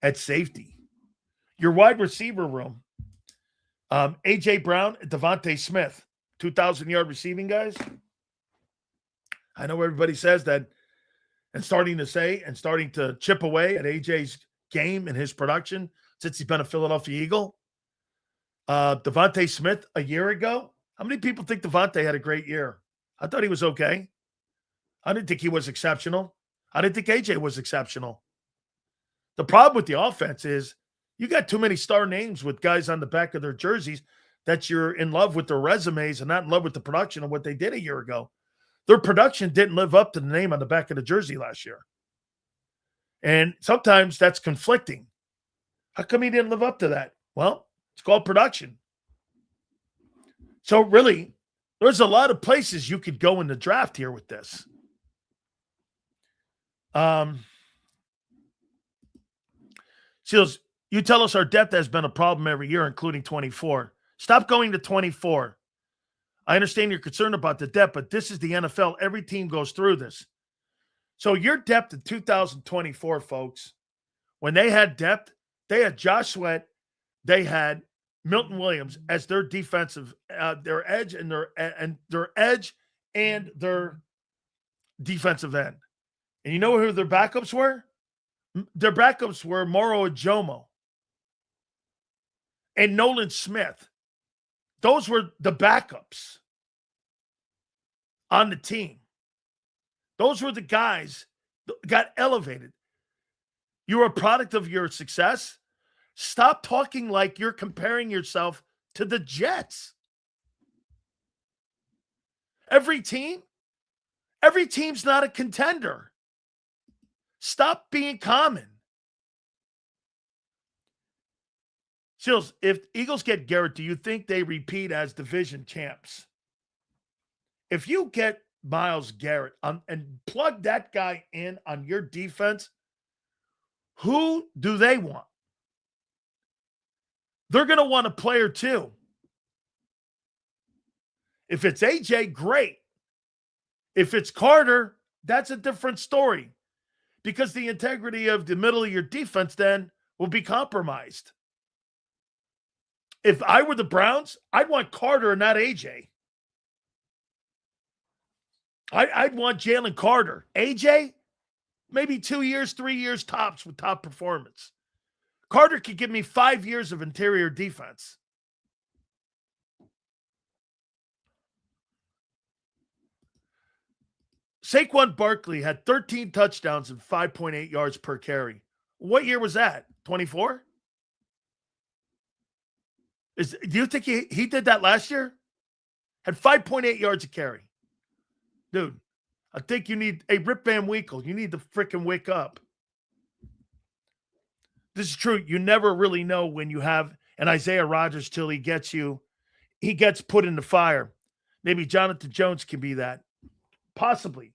at safety. Your wide receiver room, A.J. Brown, Devontae Smith, 2,000-yard receiving guys. I know everybody says that and starting to chip away at A.J.'s game and his production since he's been a Philadelphia Eagle. Devontae Smith a year ago. How many people think Devontae had a great year? I thought he was okay. I didn't think he was exceptional. I didn't think A.J. was exceptional. The problem with the offense is you got too many star names with guys on the back of their jerseys that you're in love with their resumes and not in love with the production of what they did a year ago. Their production didn't live up to the name on the back of the jersey last year. And sometimes that's conflicting. How come he didn't live up to that? Well, it's called production. So really, there's a lot of places you could go in the draft here with this. Seals, you tell us our depth has been a problem every year, including 24. Stop going to 24. I understand you're concerned about the depth, but this is the NFL. Every team goes through this. So your depth in 2024, folks, when they had depth, they had Josh Sweat, they had Milton Williams as their defensive, their edge and their edge and their defensive end. And you know who their backups were? Their backups were Moro Ajomo and Nolan Smith. Those were the backups on the team. Those were the guys that got elevated. You're a product of your success. Stop talking like you're comparing yourself to the Jets. Every team's not a contender. Stop being common. Sills, if Eagles get Garrett, do you think they repeat as division champs? If you get Myles Garrett and plug that guy in on your defense, who do they want? They're going to want a player too. If it's AJ, great. If it's Carter, that's a different story because the integrity of the middle of your defense then will be compromised. If I were the Browns, I'd want Carter and not AJ. I'd want Jalen Carter. AJ, maybe 2 years, 3 years tops with top performance. Carter could give me 5 years of interior defense. Saquon Barkley had 13 touchdowns and 5.8 yards per carry. What year was that? 24? Do you think he did that last year? Had 5.8 yards a carry. Dude, I think you need a Rip Van Winkle. You need to freaking wake up. This is true. You never really know when you have an Isaiah Rodgers till he gets put in the fire. Maybe Jonathan Jones can be that. Possibly.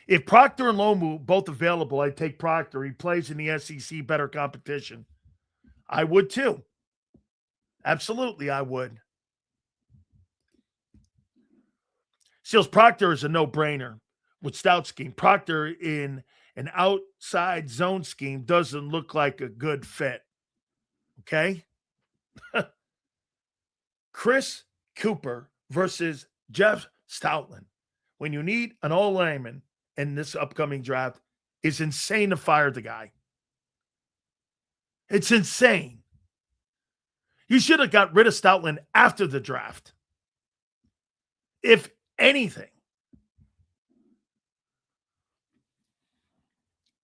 If Proctor and Lomu both available, I'd take Proctor. He plays in the SEC, better competition. I would too. Absolutely, I would. Seals, Proctor is a no-brainer with stout scheme. Proctor in an outside zone scheme doesn't look like a good fit. Okay? Chris Cooper versus Jeff Stoutland. When you need an all-lineman in this upcoming draft, is insane to fire the guy. It's insane. You should have got rid of Stoutland after the draft. If anything.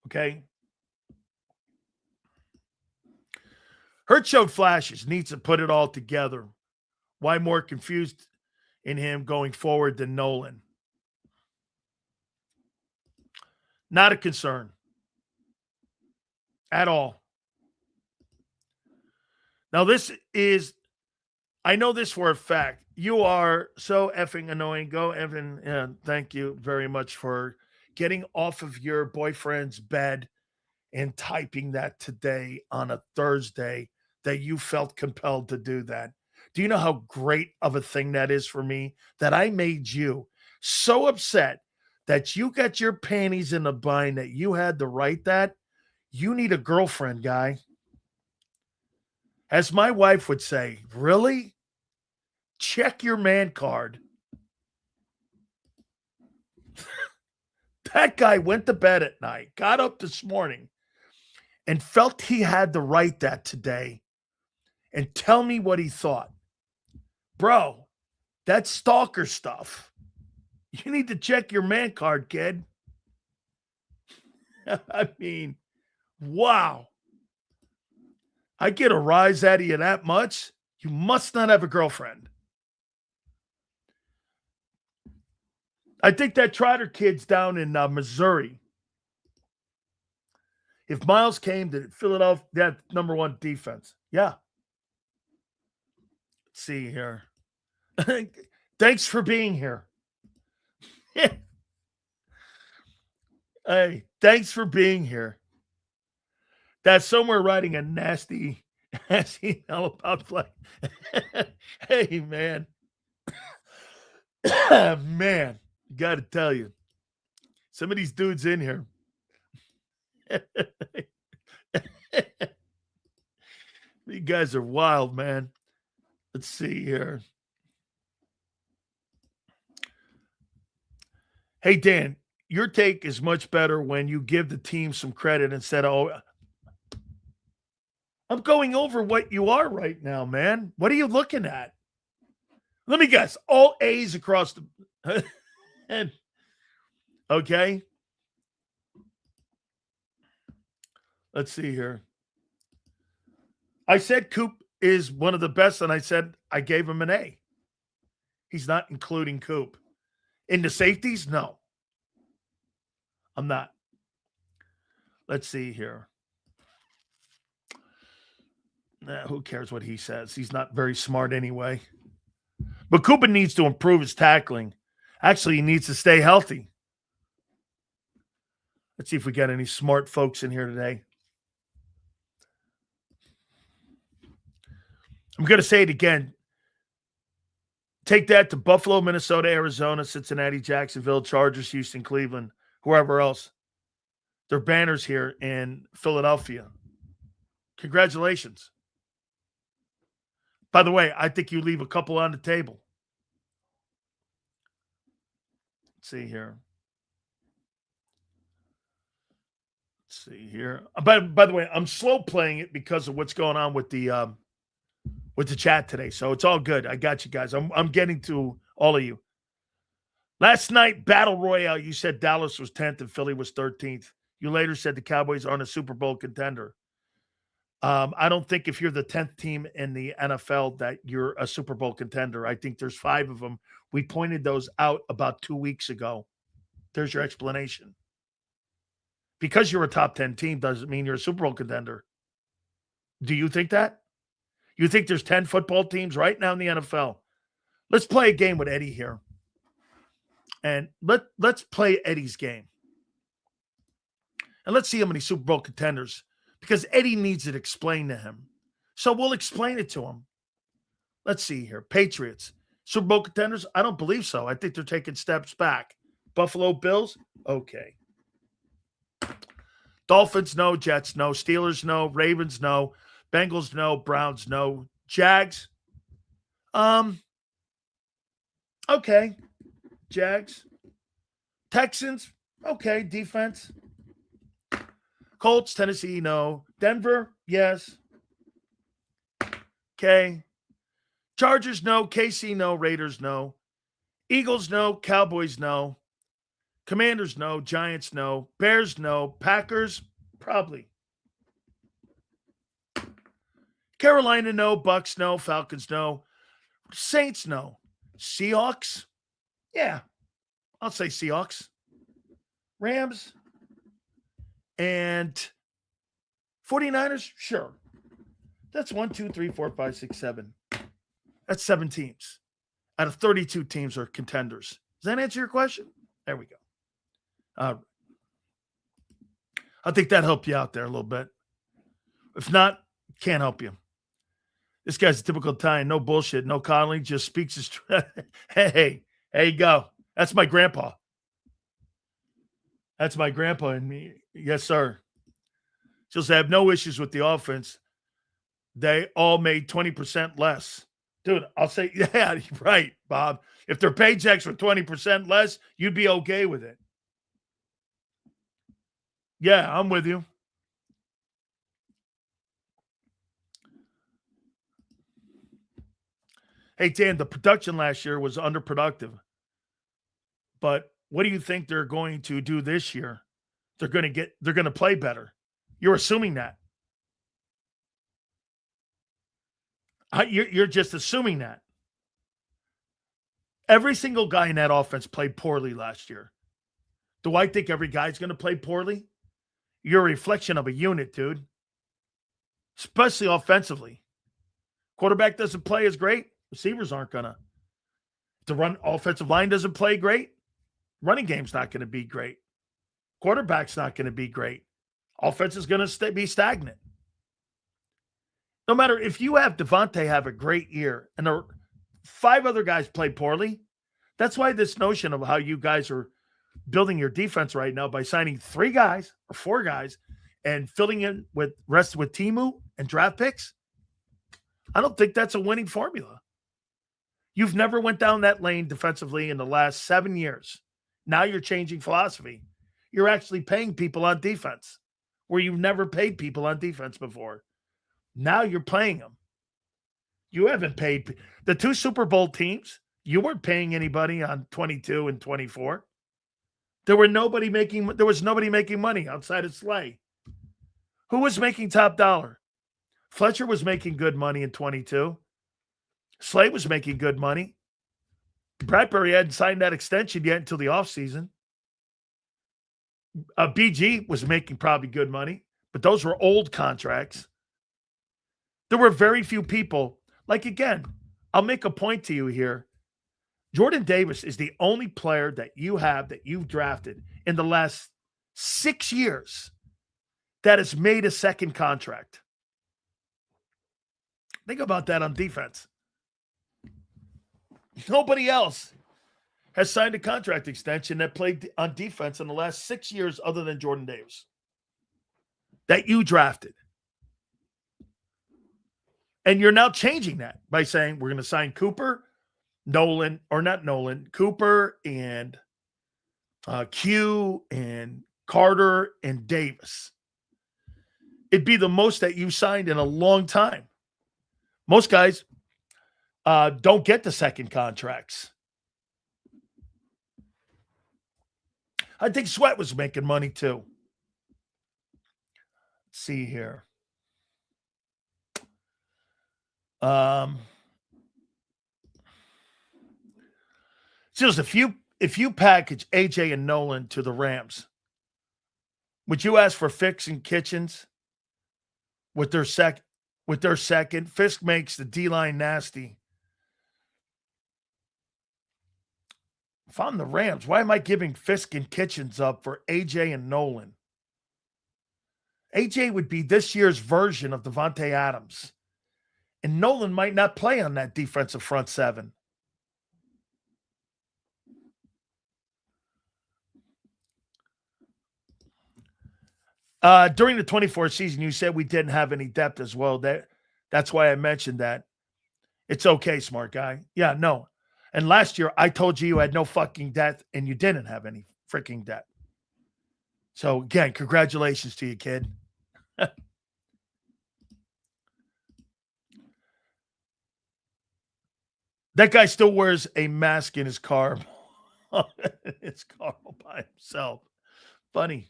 Okay? Hurt showed flashes, needs to put it all together. Why more confused in him going forward than Nolan? Not a concern at all. Now, I know this for a fact. You are so effing annoying. Go, Evan. Thank you very much for getting off of your boyfriend's bed and typing that today on a Thursday that you felt compelled to do that. Do you know how great of a thing that is for me? That I made you so upset that you got your panties in a bind that you had to write that? You need a girlfriend, guy. As my wife would say, really? Check your man card. That guy went to bed at night, got up this morning, and felt he had to write that today and tell me what he thought. Bro, that's stalker stuff. You need to check your man card, kid. I mean, wow. I get a rise out of you that much? You must not have a girlfriend. I think that Trotter kid's down in Missouri. If Myles came to Philadelphia, that number one defense. Yeah. Let's see here. Thanks for being here. Hey, thanks for being here. That's somewhere writing a nasty email about play. Hey, man. Man, got to tell you. Some of these dudes in here. You guys are wild, man. Let's see here. Hey, Dan, your take is much better when you give the team some credit instead of, oh, I'm going over what you are right now, man. What are you looking at? Let me guess. All A's across the and okay. Let's see here. I said Coop is one of the best, and I said I gave him an A. He's not including Coop. In the safeties, no. I'm not. Let's see here. Who cares what he says? He's not very smart anyway. But Cooper needs to improve his tackling. Actually, he needs to stay healthy. Let's see if we got any smart folks in here today. I'm going to say it again. Take that to Buffalo, Minnesota, Arizona, Cincinnati, Jacksonville, Chargers, Houston, Cleveland, whoever else. They're banners here in Philadelphia. Congratulations. By the way, I think you leave a couple on the table. Let's see here. Let's see here. By the way, I'm slow playing it because of what's going on with the chat today. So it's all good. I got you guys. I'm getting to all of you. Last night, Battle Royale, you said Dallas was 10th and Philly was 13th. You later said the Cowboys aren't a Super Bowl contender. I don't think if you're the 10th team in the NFL that you're a Super Bowl contender. I think there's 5 of them. We pointed those out about 2 weeks ago. There's your explanation. Because you're a top 10 team doesn't mean you're a Super Bowl contender. Do you think that? You think there's 10 football teams right now in the NFL? Let's play a game with Eddie here. And let's play Eddie's game. And let's see how many Super Bowl contenders, because Eddie needs it explained to him. So we'll explain it to him. Let's see here. Patriots. Super Bowl contenders? I don't believe so. I think they're taking steps back. Buffalo Bills? Okay. Dolphins, no. Jets, no. Steelers, no. Ravens, no. Bengals, no. Browns, no. Jags? Okay. Jags. Texans? Okay. Defense? Colts, Tennessee, no. Denver? Yes. Okay. Chargers, no. KC, no. Raiders, no. Eagles, no. Cowboys, no. Commanders, no. Giants, no. Bears, no. Packers, probably. Carolina, no. Bucks, no. Falcons, no. Saints, no. Seahawks? Yeah. I'll say Seahawks. Rams? And 49ers? Sure. That's 1, 2, 3, 4, 5, 6, 7. That's 7 teams. Out of 32 teams are contenders. Does that answer your question? There we go. I think that helped you out there a little bit. If not, can't help you. This guy's a typical Italian. No bullshit. No coddling. Just speaks his truth. Hey, there you go. That's my grandpa. That's my grandpa and me. Yes, sir. Just have no issues with the offense. They all made 20% less. Dude, I'll say, yeah, right, Bob. If their paychecks were 20% less, you'd be okay with it. Yeah, I'm with you. Hey, Dan, the production last year was underproductive. But what do you think they're going to do this year? They're going to play better. You're assuming that. You're just assuming that. Every single guy in that offense played poorly last year. Do I think every guy's going to play poorly? You're a reflection of a unit, dude. Especially offensively. Quarterback doesn't play as great. Receivers aren't going to. The offensive line doesn't play great. Running game's not going to be great. Quarterback's not going to be great. Offense is going to be stagnant. No matter if you have Devontae have a great year and there 5 other guys play poorly, that's why this notion of how you guys are building your defense right now by signing 3 guys or 4 guys and filling in with rest with Timu and draft picks, I don't think that's a winning formula. You've never went down that lane defensively in the last 7 years. Now you're changing philosophy. You're actually paying people on defense where you've never paid people on defense before. Now you're paying them. You haven't paid the 2 Super Bowl teams. You weren't paying anybody on 22 and 24. There was nobody making money outside of Slay. Who was making top dollar? Fletcher was making good money in 22. Slay was making good money. Bradbury hadn't signed that extension yet until the offseason. BG was making probably good money, but those were old contracts. There were very few people. Like, again, I'll make a point to you here. Jordan Davis is the only player that you've drafted in the last 6 years that has made a second contract. Think about that on defense. Nobody else has signed a contract extension that played on defense in the last 6 years other than Jordan Davis that you drafted. And you're now changing that by saying we're going to sign Cooper, Cooper and Q and Carter and Davis. It'd be the most that you've signed in a long time. Most guys don't get the second contracts. I think Sweat was making money too. Let's see here. Just if you package AJ and Nolan to the Rams, would you ask for Fix and Kitchens with their second? Fisk makes the D-line nasty. If I'm the Rams, why am I giving Fisk and Kitchens up for AJ and Nolan? AJ would be this year's version of Devontae Adams. And Nolan might not play on that defensive front seven. During the 24 season, you said we didn't have any depth as well. That's why I mentioned that. It's okay, smart guy. Yeah, no. And last year, I told you had no fucking depth, and you didn't have any freaking depth. So, again, congratulations to you, kid. That guy still wears a mask in his car. His car by himself. Funny.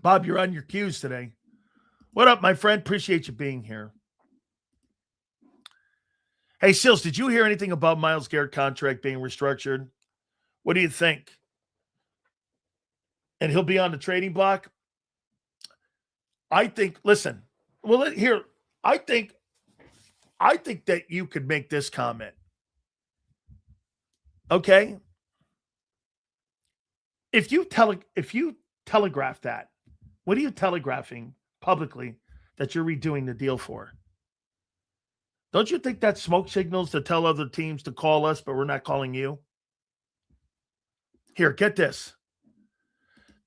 Bob, you're on your cues today. What up, my friend? Appreciate you being here. Hey, Sills, did you hear anything about Myles Garrett contract being restructured? What do you think? And he'll be on the trading block? I think, listen, well, here, I think that you could make this comment. Okay? If you telegraph that, what are you telegraphing publicly that you're redoing the deal for? Don't you think that's smoke signals to tell other teams to call us, but we're not calling you? Here, get this.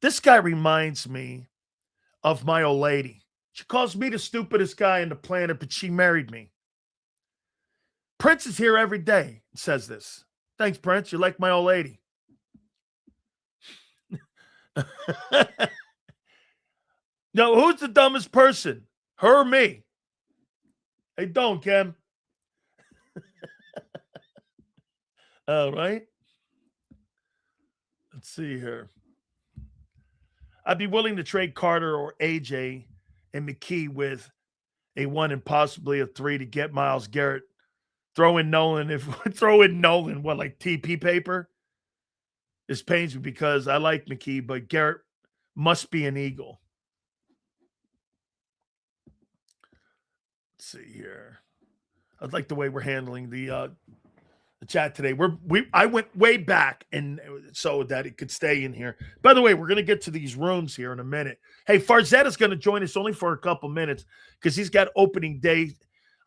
This guy reminds me of my old lady. She calls me the stupidest guy on the planet, but she married me. Prince is here every day and says this. Thanks, Prince. You like my old lady. No, who's the dumbest person? Her or me? Hey, don't, Kim. All right. Let's see here. I'd be willing to trade Carter or AJ and McKee with a 1 and possibly a 3 to get Myles Garrett. Throw in Nolan, what, like TP paper? This pains me because I like McKee, but Garrett must be an Eagle. Let's see here. I like the way we're handling the chat today. I went way back and so that it could stay in here. By the way, we're going to get to these rooms here in a minute. Hey, Farzetta's going to join us only for a couple minutes because he's got opening day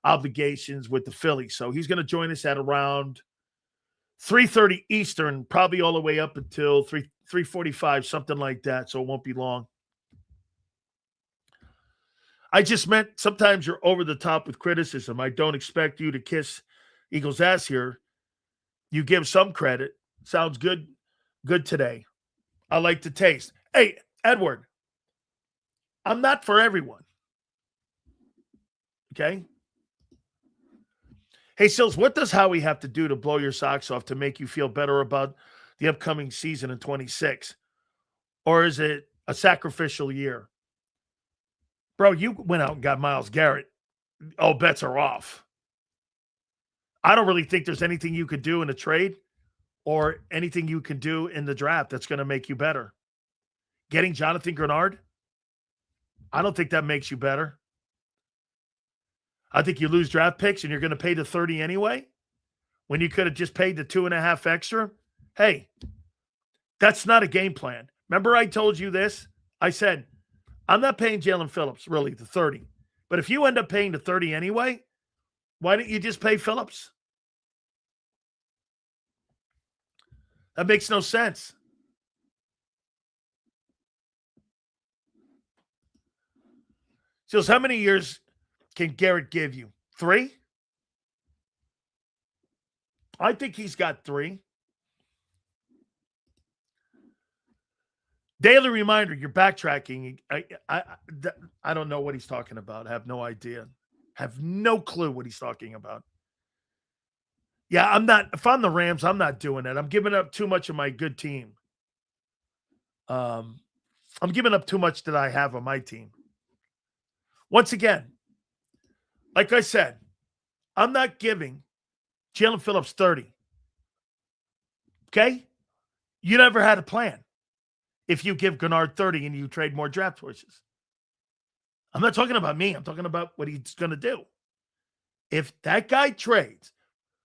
obligations with the Phillies. So he's going to join us at around 3:30 Eastern, probably all the way up until 3:45, something like that. So it won't be long. I just meant sometimes you're over the top with criticism. I don't expect you to kiss Eagles' ass here. You give some credit. Sounds good. Good today. I like the taste. Hey, Edward, I'm not for everyone. Okay? Hey, Sills, what does Howie have to do to blow your socks off to make you feel better about the upcoming season in 26? Or is it a sacrificial year? Bro, you went out and got Myles Garrett. All bets are off. I don't really think there's anything you could do in a trade or anything you can do in the draft that's going to make you better. Getting Jonathan Grenard, I don't think that makes you better. I think you lose draft picks and you're going to pay the 30 anyway when you could have just paid the 2.5 extra. Hey, that's not a game plan. Remember I told you this? I said, I'm not paying Jalen Phillips, really, the 30. But if you end up paying the 30 anyway, why don't you just pay Phillips? That makes no sense. So how many years can Garrett give you? 3? I think he's got 3. Daily reminder, you're backtracking. I don't know what he's talking about. I have no idea. Have no clue what he's talking about. Yeah, I'm not. If I'm the Rams, I'm not doing it. I'm giving up too much of my good team. I'm giving up too much that I have on my team. Once again, like I said, I'm not giving Jalen Phillips 30. Okay? You never had a plan if you give Grenard 30 and you trade more draft choices. I'm not talking about me. I'm talking about what he's going to do. If that guy trades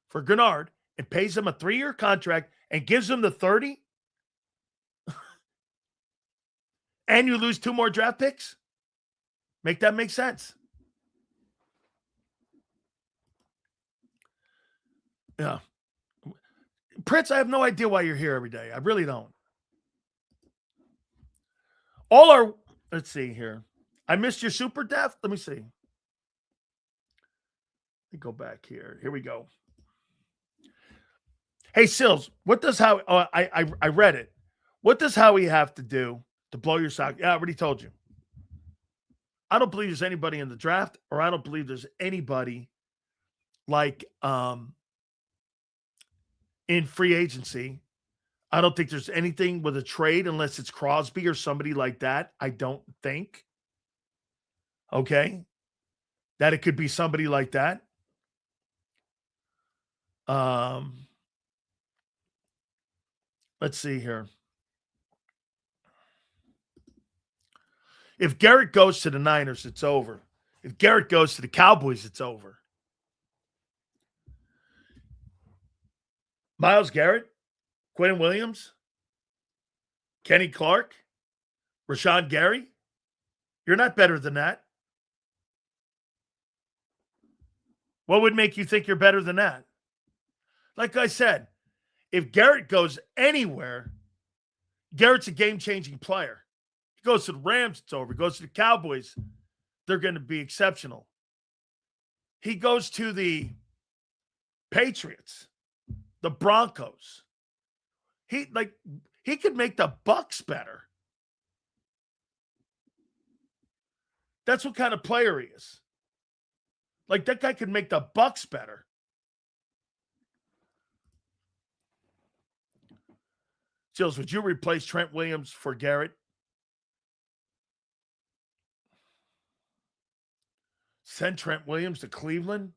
for Grenard and pays him a 3-year contract and gives him the 30 and you lose 2 more draft picks, make that make sense. Yeah. Prince, I have no idea why you're here every day. I really don't. Let's see here. I missed your super death. Let me see. Let me go back here. Here we go. Hey, Sills, what does Howie, I read it. What does Howie have to do to blow your sock? Yeah, I already told you. I don't believe there's anybody in the draft, or I don't believe there's anybody like in free agency. I don't think there's anything with a trade unless it's Crosby or somebody like that. I don't think. Okay. That it could be somebody like that. Let's see here. If Garrett goes to the Niners, it's over. If Garrett goes to the Cowboys, it's over. Myles Garrett, Quentin Williams, Kenny Clark, Rashawn Gary, you're not better than that. What would make you think you're better than that? Like I said, if Garrett goes anywhere, Garrett's a game-changing player. He goes to the Rams, it's over. He goes to the Cowboys, they're going to be exceptional. He goes to the Patriots, the Broncos. He could make the Bucks better. That's what kind of player he is. Like, that guy could make the Bucks better. Jills, would you replace Trent Williams for Garrett? Send Trent Williams to Cleveland?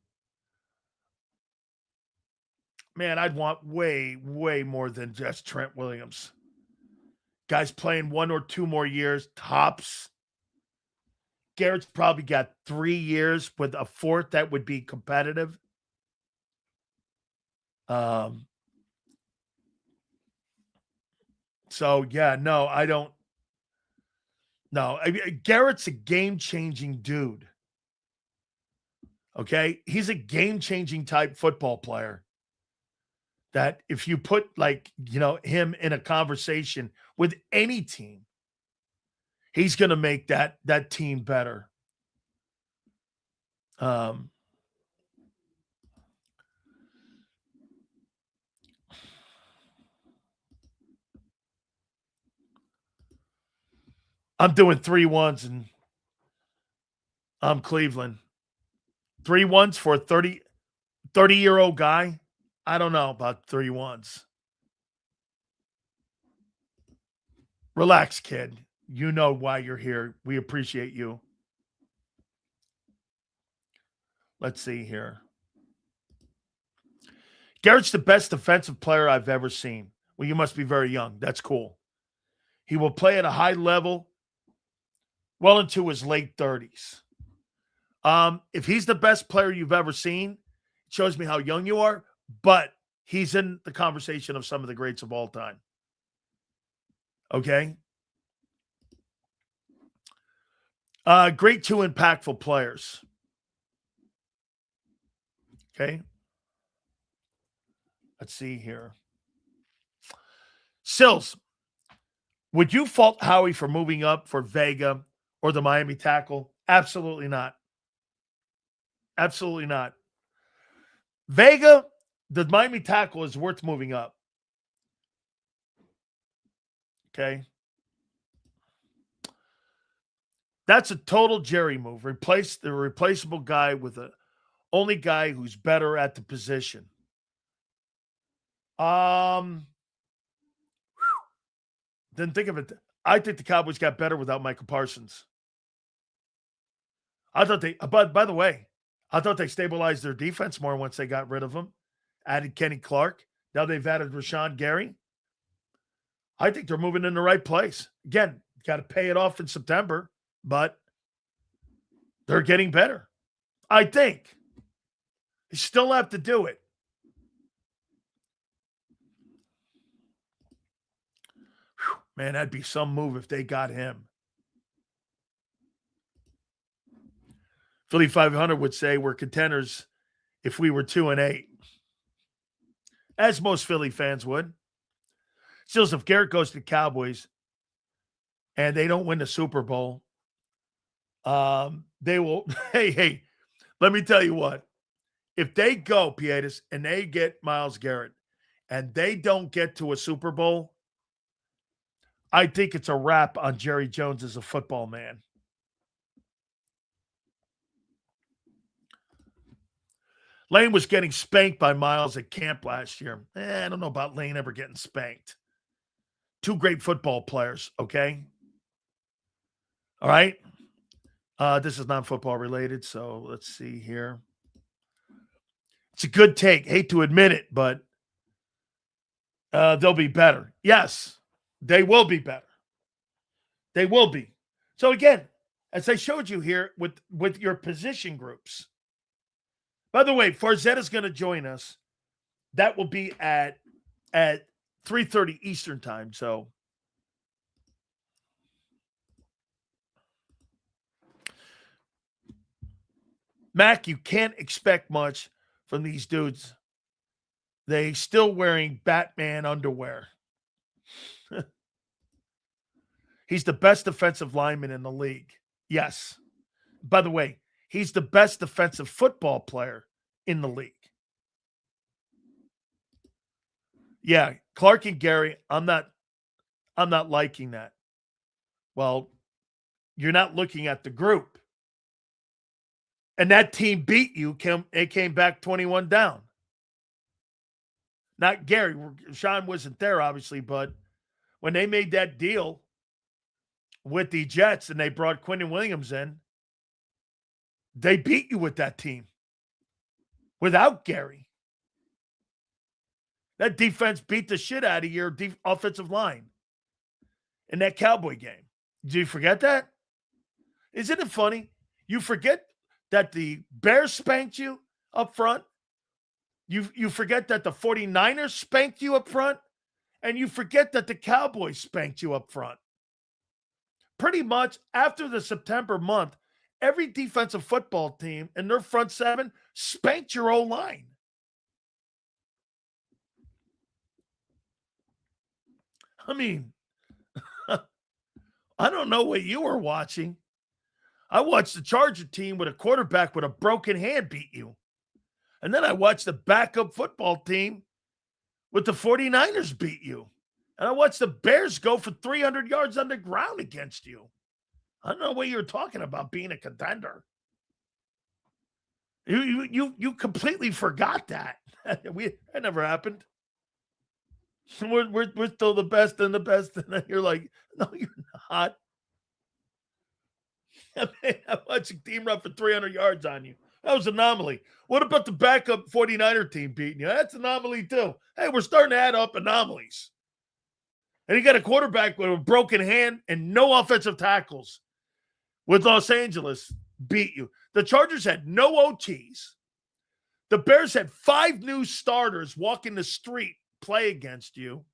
Man, I'd want way, way more than just Trent Williams. Guys playing 1 or 2 more years, tops. Garrett's probably got 3 years with a 4th that would be competitive. So, yeah, no, I don't. No, Garrett's a game-changing dude. Okay? He's a game-changing type football player that if you put, him in a conversation with any team, he's going to make that team better. Um, I'm doing 3-1s and I'm Cleveland. 3-1s for a 30-year-old guy? I don't know about 3-1s. Relax, kid. You know why you're here. We appreciate you. Let's see here. Garrett's the best defensive player I've ever seen. Well, you must be very young. That's cool. He will play at a high level well into his late 30s. If he's the best player you've ever seen, it shows me how young you are, but he's in the conversation of some of the greats of all time. Okay? Great two impactful players. Okay? Let's see here. Sills, would you fault Howie for moving up for Vega or the Miami tackle? Absolutely not. Absolutely not. Vega, the Miami tackle, is worth moving up. Okay? That's a total Jerry move. Replace the replaceable guy with the only guy who's better at the position. Then think of it. I think the Cowboys got better without Michael Parsons. I thought they, by the way, I thought they stabilized their defense more once they got rid of him. Added Kenny Clark. Now they've added Rashawn Gary. I think they're moving in the right place. Again, got to pay it off in September, but they're getting better. I think. They still have to do it. Whew, man, that'd be some move if they got him. Philly 500 would say we're contenders if we were 2-8. As most Philly fans would. Still, if Garrett goes to the Cowboys and they don't win the Super Bowl, they will. Hey, let me tell you what. If they go, Pietis, and they get Myles Garrett and they don't get to a Super Bowl, I think it's a wrap on Jerry Jones as a football man. Lane was getting spanked by Myles at camp last year. I don't know about Lane ever getting spanked. Two great football players, okay? All right? This is non-football related, so let's see here. It's a good take. Hate to admit it, but they'll be better. Yes, they will be better. They will be. So again, as I showed you here with your position groups. By the way, Farzetta's going to join us. That will be at 3:30 Eastern time. So Mac, you can't expect much from these dudes. They still wearing Batman underwear. He's the best defensive lineman in the league. Yes. By the way, he's the best defensive football player in the league. Yeah, Clark and Gary, I'm not liking that. Well, you're not looking at the group. And that team beat you. It came back 21 down. Not Gary. Sean wasn't there, obviously, but when they made that deal with the Jets and they brought Quentin Williams in, they beat you with that team without Gary. That defense beat the shit out of your offensive line in that Cowboy game. Do you forget that? Isn't it funny? You forget that the Bears spanked you up front. You forget that the 49ers spanked you up front. And you forget that the Cowboys spanked you up front. Pretty much after the September month, every defensive football team in their front seven spanked your O-line. I mean, I don't know what you were watching. I watched the Charger team with a quarterback with a broken hand beat you. And then I watched the backup football team with the 49ers beat you. And I watched the Bears go for 300 yards on the ground against you. I don't know what you're talking about being a contender. You completely forgot that. That never happened. We're still the best and the best. And then you're like, no, you're not. I watched a team run for 300 yards on you. That was an anomaly. What about the backup 49er team beating you? That's an anomaly too. Hey, we're starting to add up anomalies. And you got a quarterback with a broken hand and no offensive tackles with Los Angeles beat you. The Chargers had no OTs. The Bears had 5 new starters walking the street play against you.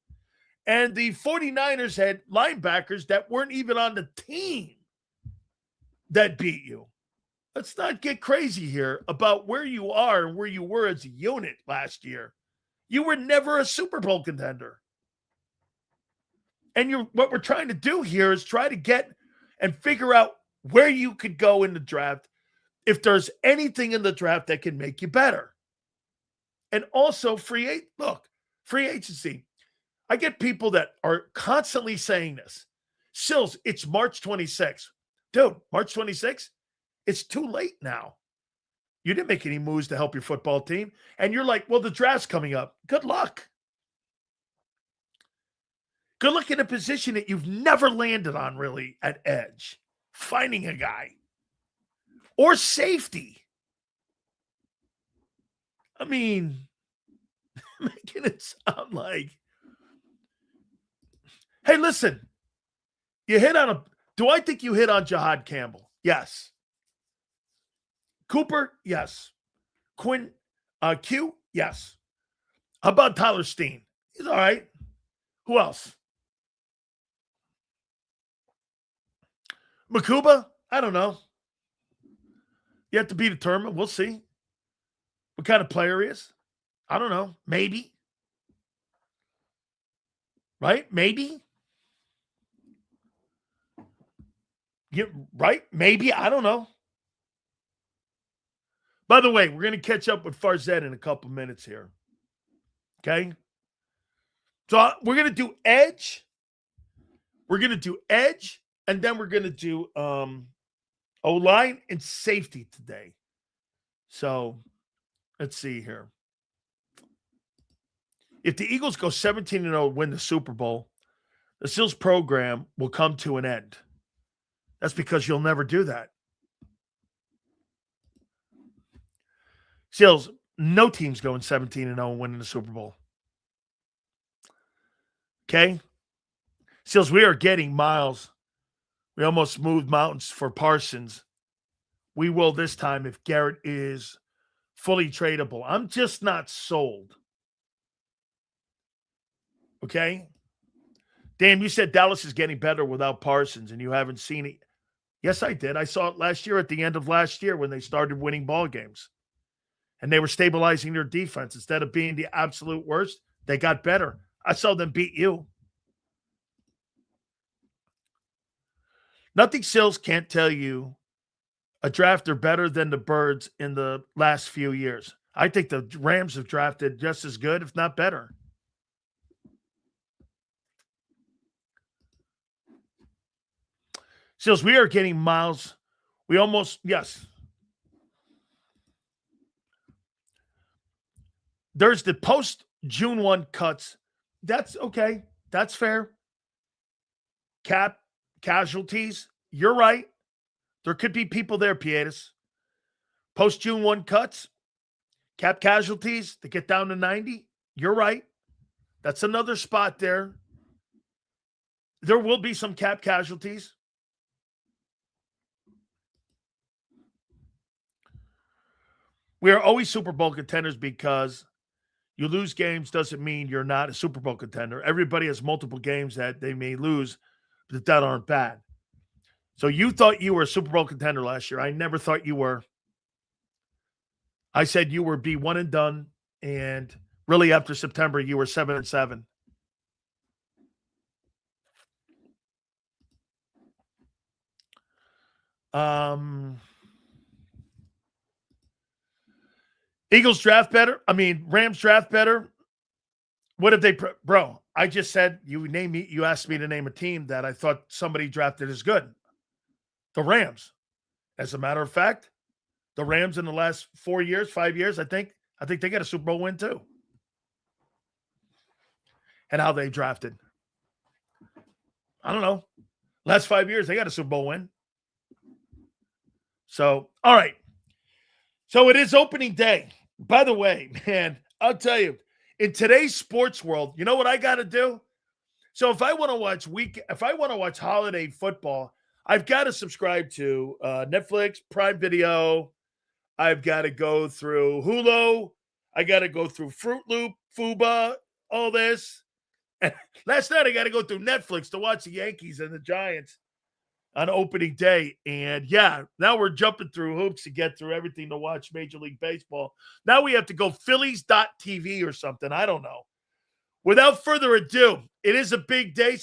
And the 49ers had linebackers that weren't even on the team that beat you. Let's not get crazy here about where you are and where you were as a unit last year. You were never a Super Bowl contender. And what we're trying to do here is try to get and figure out where you could go in the draft if there's anything in the draft that can make you better. And also free agency. I get people that are constantly saying this. Sills, it's March 26th. Dude, March 26th? It's too late now. You didn't make any moves to help your football team. And you're like, well, the draft's coming up. Good luck. Good luck in a position that you've never landed on really at edge. Finding a guy. Or safety. I mean, making it sound like, hey, listen, you hit on do I think you hit on Jahad Campbell? Yes. Cooper? Yes. Quinn? Q? Yes. How about Tyler Steen? He's all right. Who else? Makuba? I don't know. You have to be determined. We'll see what kind of player he is. I don't know. Maybe. Right? Maybe. Right? Maybe. I don't know. By the way, we're going to catch up with Farzad in a couple minutes here. Okay? So we're going to do edge. We're going to do edge. And then we're going to do O-line and safety today. So let's see here. If the Eagles go 17-0 win the Super Bowl, the Seals program will come to an end. That's because you'll never do that. Seals, no team's going 17-0 and winning the Super Bowl. Okay? Seals, we are getting Myles. We almost moved mountains for Parsons. We will this time if Garrett is fully tradable. I'm just not sold. Okay? Dan, you said Dallas is getting better without Parsons, and you haven't seen it. Yes, I did. I saw it last year at the end of last year when they started winning ball games. And they were stabilizing their defense. Instead of being the absolute worst, they got better. I saw them beat you. Nothing Sills can't tell you a drafter better than the Birds in the last few years. I think the Rams have drafted just as good, if not better. Sills, we are getting Myles. We almost, yes. There's the post-June 1 cuts. That's okay. That's fair. Cap casualties. You're right. There could be people there, Pietas. Post-June 1 cuts. Cap casualties to get down to 90. You're right. That's another spot there. There will be some cap casualties. We are always Super Bowl contenders because you lose games doesn't mean you're not a Super Bowl contender. Everybody has multiple games that they may lose, but that aren't bad. So you thought you were a Super Bowl contender last year. I never thought you were. I said you were be one and done, and really after September, you were 7-7. Eagles draft better. Rams draft better. What if they, bro? I just said you asked me to name a team that I thought somebody drafted as good. The Rams. As a matter of fact, the Rams in the last 5 years, I think they got a Super Bowl win too. And how they drafted. I don't know. Last 5 years, they got a Super Bowl win. So, all right. So it is opening day. By the way, man, I'll tell you, in today's sports world, you know what I got to do? So if I want to watch holiday football, I've got to subscribe to Netflix, Prime Video. I've got to go through Hulu. I got to go through Fruit Loop, Fuba, all this. And last night I got to go through Netflix to watch the Yankees and the Giants on opening day. And yeah, now we're jumping through hoops to get through everything to watch Major League Baseball. Now we have to go Phillies.tv or something. I don't know. Without further ado, it is a big day.